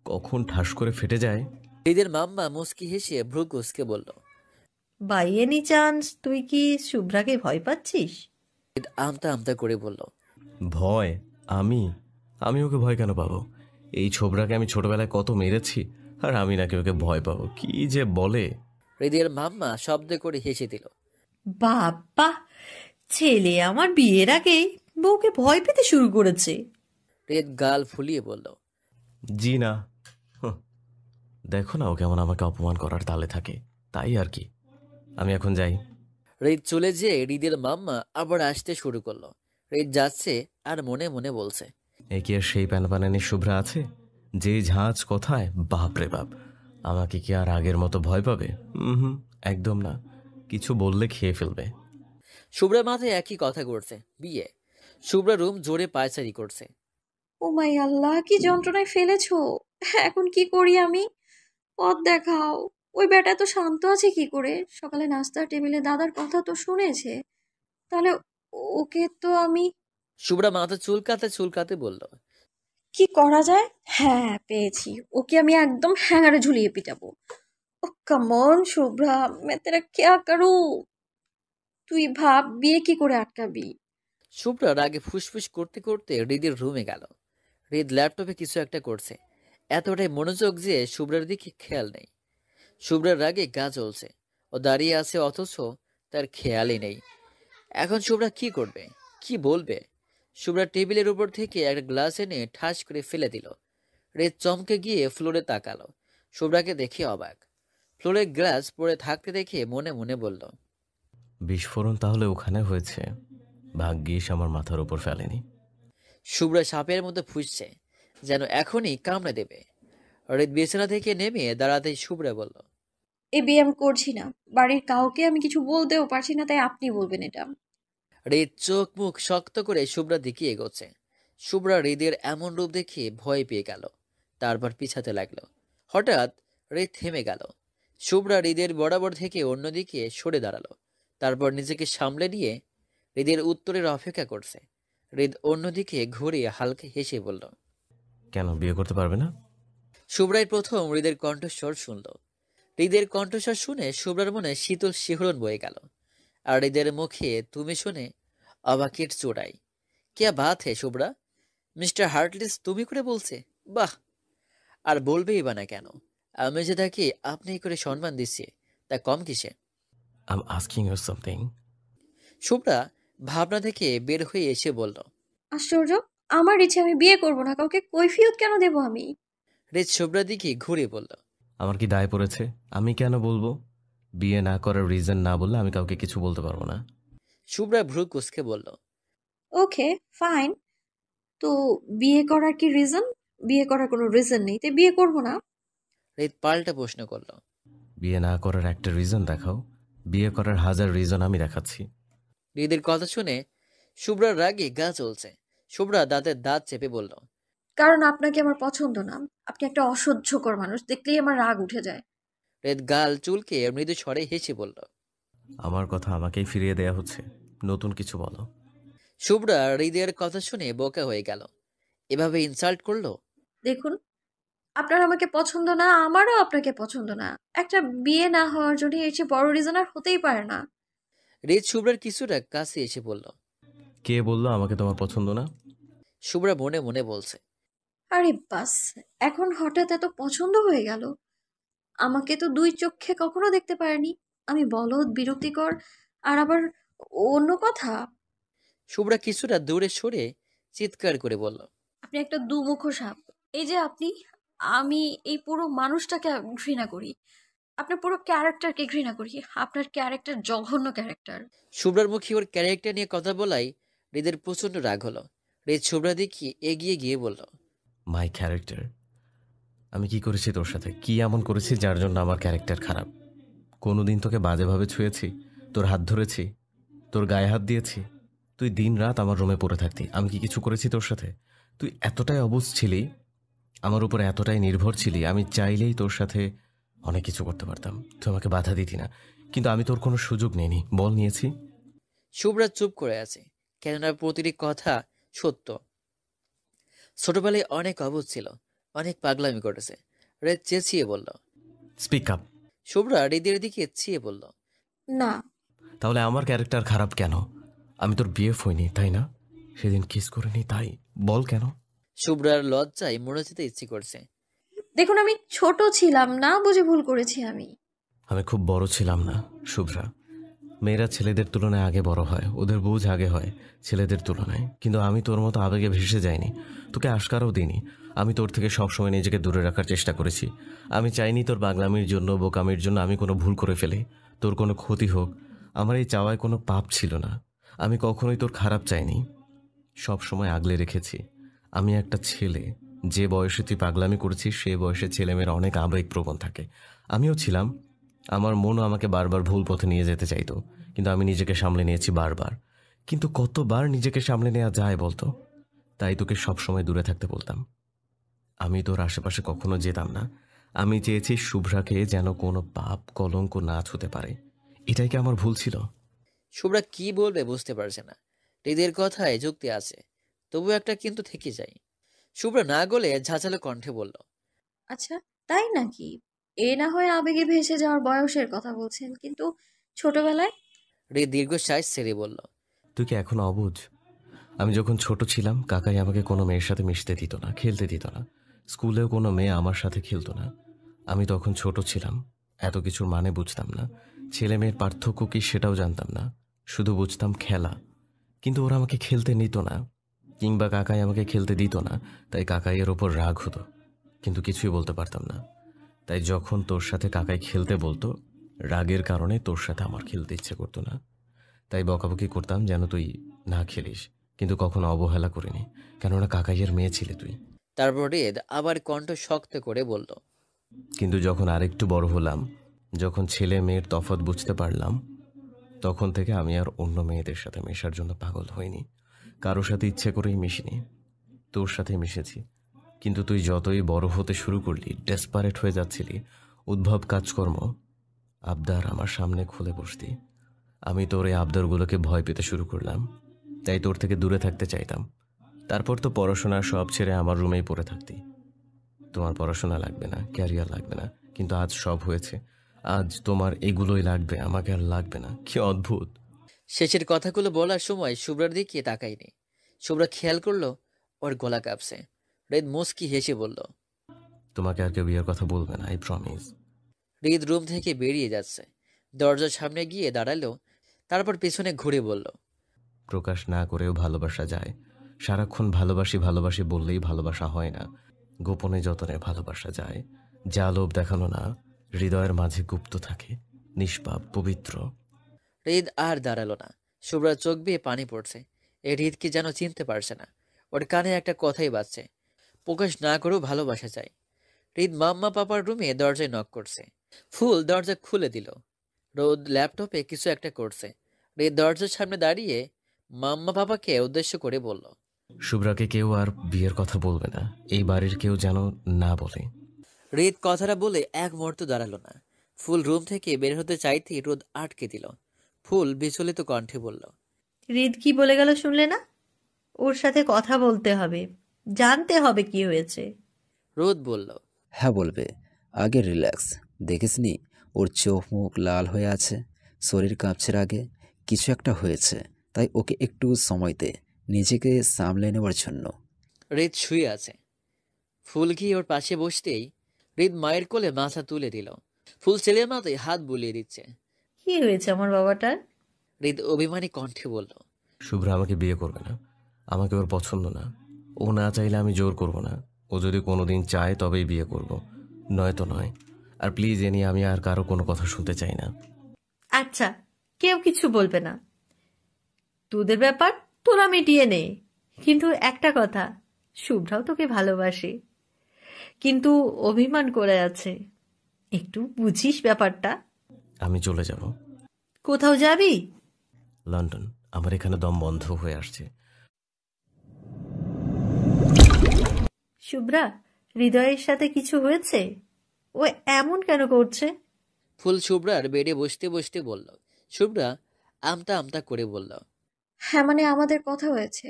কখন ঠাস করে ফেটে যায়। হৃদের মাম্মা মুস্কি হেসে ভ্রু কুঁচকে বলল, বাই এনি চান্স তুই কি শুভ্রাকে ভয় পাচ্ছিস? হৃদ আমতা আমতা করে বলল, ভয়? আমি আমি ওকে ভয় কেন পাবো? এই ছোবরাকে আমি ছোটবেলায় কত মেরেছি, আর আমি নাকি ওকে ভয় পাবো? কি যে বলে! হৃদের মাম্মা শব্দ করে হেসে দিল। বাবা, ছেলে আমার বিয়ের আগেই বউকে ভয় পেতে শুরু করেছে। হৃদ গাল ফুলিয়ে বলল, জি না। হুঁ, দেখো না ও কেমন আমাকে অপমান করার তালে থাকে। তাই আর কি, আমি এখন যাই। হৃদ চলে যেয়ে হৃদের মাম্মা আবার আসতে শুরু করলো। হৃদ যাচ্ছে আর মনে মনে বলছে, এ কি আর সেই প্যানপানানি শুভ্রা আছে? যে ঝাঁজ কথায়, বাপ রে বাপ! আমাকে কি আর আগের মতো ভয় পাবে? হুম, একদম না। কিছু বললে খেয়ে ফেলবে। শুভ্রা মাথায় একই কথা করছে, বিয়ে। শুভ্রা রুম জোরে পায়চারি করছে। ও মাই আল্লাহ, কি যন্ত্রণায় ফেলেছো! এখন কি করি আমি? পথ দেখাও। ওই বেটা তো শান্ত আছে কি করে? সকালে নাস্তার টেবিলে দাদার কথা তো শুনেছে। তাহলে ওকে তো আমি শুভ্রা মাথা চুলকাতে চুলকাতে বলল, কি করা যায়? হ্যাঁ, পেয়েছি। ওকে আমি একদম হ্যাঙ্গারে ঝুলিয়ে পিটাবো। ও কামন শুভ্রা, मैं तेरा क्या करूं? তুই ভাব, বিয়ে কি করে আটকাবি? শুভ্রা রাগে ফুসফুস করতে করতে হৃদের রুমে গেল। হৃদ ল্যাপটপে কিছু একটা করছে, এতটাই মনোযোগ যে শুভ্রার দিকে খেয়াল নেই। শুভ্রার রাগে গা জ্বলছে। ও দাঁড়িয়ে আছে অথচ তার খেয়ালই নেই। এখন শুভ্রা কি করবে, কি বলবে? শুভ্রা টেবিলের উপর থেকে একটা গ্লাস এনে ঠাস করে ফেলে দিল। হৃদ চমকে গিয়ে ফ্লোরে তাকালো। শুভ্রাকে দেখে অবাক। ফ্লোরে গ্লাস পড়ে থাকতে দেখে মনে মনে বলল, বিস্ফোরণ তাহলে ওখানে হয়েছে, ভাগ্যিস আমার মাথার উপর ফেলেনি। শুভ্রা সাপের মতো ফুঁসছে, যেন এখনই কামড়ে দেবে। হৃদ বিছানা থেকে নেমে দাঁড়াতেই শুভ্রা বলল, এ বিয়ে আমি করছি না। বাড়ির কাউকে আমি কিছু বলতেও পারছি না, তাই আপনি বলবেন এটা। হৃদ চোখ মুখ শক্ত করে শুভ্রার দিকে এগোচ্ছে। শুভ্রা হৃদের এমন রূপ দেখে ভয় পেয়ে গেল, তারপর পিছাতে লাগলো। হঠাৎ হৃদ থেমে গেল। শুভ্রা হৃদের বরাবর থেকে অন্যদিকে সরে দাঁড়ালো, তারপর নিজেকে সামলে নিয়ে হৃদের উত্তরের অপেক্ষা করছে। হৃদ অন্যদিকে ঘুরিয়ে হালকা হেসে বলল, কেন বিয়ে করতে পারবে না? শুভ্রাই প্রথম হৃদের কণ্ঠস্বর শুনল। হৃদের কণ্ঠস্বর শুনে শুভ্রার মনে শীতল শিহরণ বয়ে গেল, আর হৃদের মুখে তুমি শুনে অবাকের চোরাই। কে বাত হে শুভ্রা, মিস্টার হার্টলিস তুমি করে বলছে? বাহ, আর বলবেই বা না কেন? আমি যে তাকে আপনি করে সম্মান দিচ্ছি, তা কম কিসে? I am asking you something. Shubhra ভাবনা থেকে বের হয়ে এসে বলল, আশ্চর্য, আমার ইচ্ছে আমি বিয়ে করব না, কাউকে কৈফিয়ত কেন দেব আমি? হৃদ শুভ্রার দিকে ঘুরে বলল, আমার কি দায় পড়েছে? আমি কেন বলবো? বিয়ে না করার রিজন না বললে আমি কাউকে কিছু বলতে পারবো না। শুভ্রা ভ্রু কুঁচকে বলল, ওকে ফাইন, তো বিয়ে করার কি রিজন? বিয়ে করার কোনো রিজন নেই, তাই বিয়ে করব না। হৃদ পাল্টা প্রশ্ন করল, বিয়ে না করার একটা রিজন দেখাও, বিয়ে করার হাজার রিজন আমি দেখাচ্ছি। হৃদের কথা শুনে শুভ্রার রাগে গা চলছে। শুভ্রা দাঁতের দাঁত চেপে বলল, কারণ আপনাকে আমার পছন্দ না। আপনি একটা অসহ্যকর মানুষ, দেখলেই আমার রাগ উঠে যায়। হৃদ গাল চুলকে মৃদু স্বরে হেসে বলল, আমার কথা আমাকেই ফিরিয়ে দেয়া হচ্ছে, নতুন কিছু বলো। শুভ্রা হৃদের কথা শুনে বোকা হয়ে গেল। এভাবে ইনসাল্ট করলো? দেখুন, আপনার আমাকে পছন্দ না, আমারও আপনাকে পছন্দ না। একটা বিয়ে না হওয়ার জন্য এর চেয়ে বড় রিজন আর হতেই পারে না। হৃদ শুভ্রার কিছুটা কাছে এসে বলল, কে বললো আমাকে তোমার পছন্দ না? শুভ্রা মনে মনে বলছে, আরে বাস, এখন হঠাৎ এত পছন্দ হয়ে গেল? আমাকে তো দুই চোখে কখনো দেখতে পারেনি। আমি বলদ, বিরক্তিকর, আর আবার অন্য কথা। শুভ্রা কিছুটা দূরে সরে চিৎকার করে বলল, আপনি একটা দুমুখো সাপ। এই যে আপনি, আমি এই পুরো মানুষটাকে ঘৃণা করি। আপনার পুরো ক্যারেক্টারকে ঘৃণা করি। আপনার ক্যারেক্টার জঘন্য ক্যারেক্টার। শুভ্রার মুখে ওর ক্যারেক্টার নিয়ে কথা বলাই হৃদের প্রচন্ড রাগ হলো। হৃদ শুভ্রা দেখি এগিয়ে গিয়ে বলল, মাই ক্যারেক্টার? আমি কি করেছি তোর সাথে? কি এমন করেছি যার জন্য আমার ক্যারেক্টার খারাপ? কোনোদিন তোকে বাজেভাবে ছুঁয়েছি? তোর হাত ধরেছি? তোর গায়ে হাত দিয়েছি? তুই দিন রাত আমার রুমে পড়ে থাকতি, আমি কি কিছু করেছি তোর সাথে? তুই এতটাই অবুঝ ছিলি, আমার উপর এতটাই নির্ভর ছিলি, আমি চাইলেই তোর সাথে অনেক কিছু করতে পারতাম, তুই আমাকে বাধা দিতি না, কিন্তু আমি তোর কোনো সুযোগ নিইনি। বল নিয়েছি? শুভ্রা চুপ করে আছে, কেননা প্রতিটি কথা সত্য। ছোটবেলায় অনেক অবুঝ ছিল, অনেক পাগলামি করেছে। হৃদ চেঁচিয়ে বলল, স্পিক আপ। শুভ্রা হৃদের দিকে চেয়ে বলল, না। তাহলে আমার ক্যারেক্টার খারাপ কেন? আমি তোর বিয়ে হইনি তাই না? সেদিন কিস করিনি তাই? বল কেন? শুভ্রার লজ্জায় মরে যেতে ইচ্ছে করছে। দেখুন, আমি ছোট ছিলাম, না বুঝে ভুল করেছি আমি। আমি খুব বড় ছিলাম না শুভ্রা। মেয়েরা ছেলেদের তুলনায় আগে বড় হয়, ওদের বুঝ আগে হয় ছেলেদের তুলনায়, কিন্তু আমি তোর মতো আবেগে ভেসে যাইনি, তোকে আশকারাও দিইনি। আমি তোর থেকে সবসময় নিজেকে দূরে রাখার চেষ্টা করেছি। আমি চাইনি তোর পাগলামির জন্য, বোকামির জন্য আমি কোনো ভুল করে ফেলি, তোর কোনো ক্ষতি হোক। আমার এই চাওয়ায় কোনো পাপ ছিল না। আমি কখনোই তোর খারাপ চাইনি, সব সময় আগলে রেখেছি। আমি একটা ছেলে, যে বয়সে তুই পাগলামি করেছিস সে বয়সে ছেলেমেয়েরা অনেক আবেগপ্রবণ থাকে। আমিও ছিলাম, আমার মনও আমাকে বারবার ভুল পথে নিয়ে যেতে চাইতো, কিন্তু আমি নিজেকে সামলে নিয়েছি বারবার। কিন্তু কতবার নিজেকে সামলে নেওয়া যায় বলতো? তাই তোকে সবসময় দূরে থাকতে বলতাম, আমি তোর আশেপাশে কখনো যেতাম না। আমি চেয়েছি শুভ্রাকে যেন কোনো পাপ কলঙ্ক না ছুতে পারে। এটাই কি আমার ভুল ছিল? শুভ্রা কি বলবে বুঝতে পারছে না। হৃদের কথায় যুক্তি আছে, তবু একটা কিন্তু থেকে যায়। শুভ্রা না গলে ঝাঁঝালো কণ্ঠে বলল, আচ্ছা, তাই নাকি? এ না হয় আবেগে ভেসে যাওয়ার বয়সের কথা বলছেন, কিন্তু ছোটবেলায়? হৃদ দীর্ঘশ্বাস ছেড়ে বলল, তুই কি এখন অবুঝ? আমি যখন ছোট ছিলাম কাকাই আমাকে কোনো মেয়ের সাথে মিশতে দিত না, খেলতে দিত না। স্কুলেও কোনো মেয়ে আমার সাথে খেলতো না। আমি তখন ছোট ছিলাম, এত কিছুর মানে বুঝতাম না। ছেলে মেয়ের পার্থক্য কি সেটাও জানতাম না, শুধু বুঝতাম খেলা। কিন্তু ওরা আমাকে খেলতে নিত না, কিংবা কাকাই আমাকে খেলতে দিত না, তাই কাকাইয়ের ওপর রাগ হতো, কিন্তু কিছুই বলতে পারতাম না। তাই যখন তোর সাথে কাকাই খেলতে বলতো, রাগের কারণে তোর সাথে আমার খেলতে ইচ্ছে করতো না, তাই বকাবকি করতাম যেন তুই না খেলিস, কিন্তু কখনো অবহেলা করিনি, কেননা কাকাইয়ের মেয়ে ছিলে তুই। তারপর রিদ আবার কণ্ঠ শক্ত করে বলল, কিন্তু যখন আরেকটু বড় হলাম, যখন ছেলে মেয়ের তফাৎ বুঝতে পারলাম, তখন থেকে আমি আর অন্য মেয়েদের সাথে মেশার জন্য পাগল হইনি, কারোর সাথে ইচ্ছে করেই মিশিনি। তোর সাথে মিশেছি, কিন্তু তুই যতই বড় হতে শুরু করলি, ডেসপারেট হয়ে যাচ্ছিলি, উদ্ভব কাজকর্ম, আবদার আমার সামনে খুলে বসতি, আমি তোর এই আবদারগুলোকে ভয় পেতে শুরু করলাম, তাই তোর থেকে দূরে থাকতে চাইতাম। তারপর তো পড়াশোনা সব ছেড়ে আমার রুমেই পড়ে থাকতি। তোমার পড়াশোনা লাগবে না, ক্যারিয়ার লাগবে না, কিন্তু আজ সব হয়েছে, আজ তোমার এগুলোই লাগবে, আমাকে আর লাগবে না। কি অদ্ভুত। শেষের কথাগুলো বলার সময় শুভ্রার দিকে তাকায়নি। শুভ্রা খেয়াল করলো ওর গলা কাঁপছে। রিদ মুস্কি হেসে বলল, তোমাকে আর কেউ বিয়ের কথা বলবে না, আই প্রমিস। রিদ রুম থেকে বেরিয়ে যাচ্ছে। দরজার সামনে গিয়ে দাঁড়ালো, তারপর পেছনে ঘুরে বলল, প্রকাশ না করেও ভালোবাসা যায়। সারাক্ষণ ভালোবাসি ভালোবাসি বললেই ভালোবাসা হয় না, গোপনে যতনে ভালোবাসা যায়। যা লোভ দেখানো না, হৃদয়ের মাঝে গুপ্ত থাকে, নিষ্পাপ পবিত্র। রিদ আর দাঁড়ালো না। শুভ্রার চোখ বেয়ে পানি পড়ছে। এই হৃদকে যেন চিনতে পারছে না। ওর কানে একটা কথাই বাজছে, প্রকাশ না করেও ভালোবাসা যায়। হৃদ মাম্মা পাপার রুমে দরজায় নক করছে। ফুল দরজা খুলে দিল। রোদ ল্যাপটপে কিছু একটা করছে। হৃদ দরজার সামনে দাঁড়িয়ে মাম্মা পাপাকে উদ্দেশ্য করে বলল, শুভ্রাকে কেউ আর বিয়ের কথা বলবে না, এই বাড়ির কেউ যেন না বলে। হৃদ কথাটা বলে এক মুহূর্ত দাঁড়ালো না। ফুল রুম থেকে বের হতে চাইতেই রোদ আটকে দিল। ফুল বিচলিত কণ্ঠে বলল, হৃদ কি বলে গেল শুনলে না? ওর সাথে কথা বলতে হবে, জানতে হবে কি হয়েছে। রোদ বলল, হ্যাঁ বলবে, আগে রিল্যাক্স। দেখিসনি ওর চোখ মুখ লাল হয়ে আছে, শরীর কাঁপছে রাগে, কিছু একটা হয়েছে, তাই ওকে একটু সময় দে নিজেকে সামলে নেওয়ার জন্য। হৃদ শুয়ে আছে। ফুল গিয়ে ওর পাশে বসতেই হৃদ মায়ের কোলে মাথা তুলে দিল। ফুল ছেলের মাথায় হাত বুলিয়ে দিচ্ছে। কি হয়েছে আমার বাবাটার? হৃদ অভিমানী কণ্ঠে বলল, শুভ্রা আমাকে বিয়ে করবে না, আমাকে ওর পছন্দ না। ও না চাইলে আমি জোর করব না, ও যদি কোনোদিন চায় তবেই বিয়ে করব, নয়তো নয়। আর প্লিজ এ নিয়ে আমি আর কারো কোনো কথা শুনতে চাই না। আচ্ছা, কেউ কিছু বলবে না, তোদের ব্যাপার তোরা মিটিয়ে নে। কিন্তু একটা কথা, শুভ্রাও তোকে ভালোবাসে, কিন্তু অভিমান করে আছে। একটু বুঝিস ব্যাপারটা। আমি চলে যাব। কোথাও যাবি? লন্ডন। আমার এখানে দম বন্ধ হয়ে আসছে। শুভ্রা, হৃদয়ের সাথে কিছু হয়েছে? ও এমন কেন করছে? ফুল শুভ্রার বেডে বসতে বসতে বলল। শুভ্রা আমতা আমতা করে বলল, হ্যাঁ মানে আমাদের কথা হয়েছে।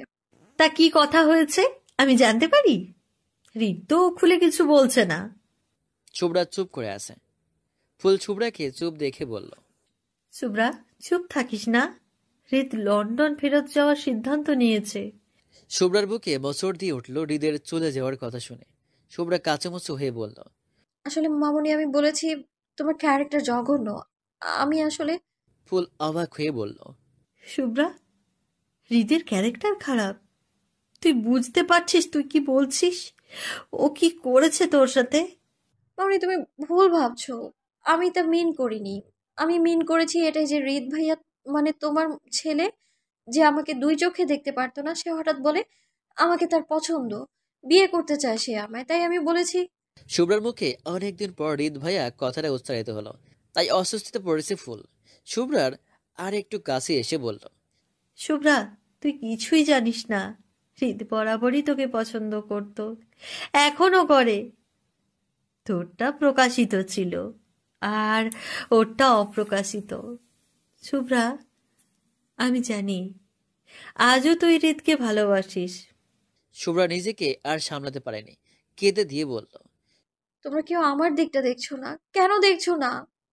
তা কি কথা হয়েছে আমি জানতে পারি? হৃদ তো খুলে কিছু বলছে না। শুভ্রা চুপ করে আছে। ফুল শুভ্রাকে চুপ দেখে বলল, শুভ্রা, চুপ থাকিস না। হৃদ লন্ডন ফেরত যাওয়ার সিদ্ধান্ত নিয়েছে। শুভ্রার বুকে মোচড় দিয়ে উঠল হৃদের চলে যাওয়ার কথা শুনে। শুভ্রা কাঁচুমুচু হয়ে বলল, আসলে মামুনি আমি বলেছি তোমার ক্যারেক্টার জঘন্য। আমি আসলে ফুল অবাক হয়ে বলল, শুভ্রা, হৃদের ক্যারেক্টার খারাপ? তুই বুঝতে পারছিস তুই কি বলছিস? ও কি করেছে তোর সাথে? মামুনি তুমি ভুল ভাবছো। আমি তা মিন করিনি। আমি মিন করেছি এটাই যে হৃদ ভাইয়া মানে তোমার ছেলে, যে আমাকে দুই চোখে দেখতে পারতো না, সে হঠাৎ বলে আমাকে তার পছন্দ, বিয়ে করতে চায় সে আমায়, তাই আমি বলেছি। শুভ্রার মুখে অনেকদিন পর হৃদ ভাইয়া কথাটা উচ্চারিত হলো, তাই অস্বস্তিতে পড়েছে ফুল। শুভ্রার আর একটু কাছে এসে বলল, শুভ্রা, তুই কিছুই জানিস না। হৃদ বরাবরই তোকে পছন্দ করত, এখনো করে। তোরটা প্রকাশিত ছিল আর ওরটা অপ্রকাশিত। শুভ্রা, আমি জানি আজও তুই হৃদকে ভালোবাসিস। শুভ্রা নিজেকে আর সামলাতে পারেনি, কেঁদে দিয়ে বলল, তোমরা কেউ আমার দিকটা দেখছো না। কেন দেখছো না?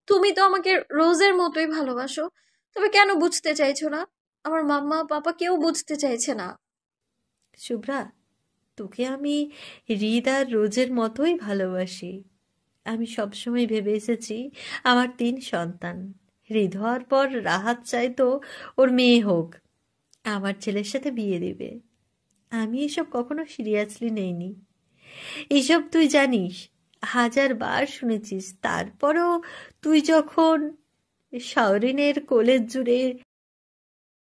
তুমি তো আমাকে রোজের মতোই ভালোবাসো, তবে কেন বুঝতে চাইছো না? আমার মাম্মা পাপা কেউ বুঝতে চাইছে না। শুভ্রা, তোকে আমি হৃদ আর রোজের মতোই ভালোবাসি। আমি সবসময় ভেবে এসেছি আমার 3 সন্তান, হৃদ হওয়ার পর রাহাত চাইতো ওর মেয়ে হোক, আমার ছেলের সাথে বিয়ে দিবে। আমি এসব কখনো সিরিয়াসলি নেইনি। এসব তুই জানিস, 1000বার শুনেছিস। তারপরও তুই যখন শাওরিনের কোলের জুড়ে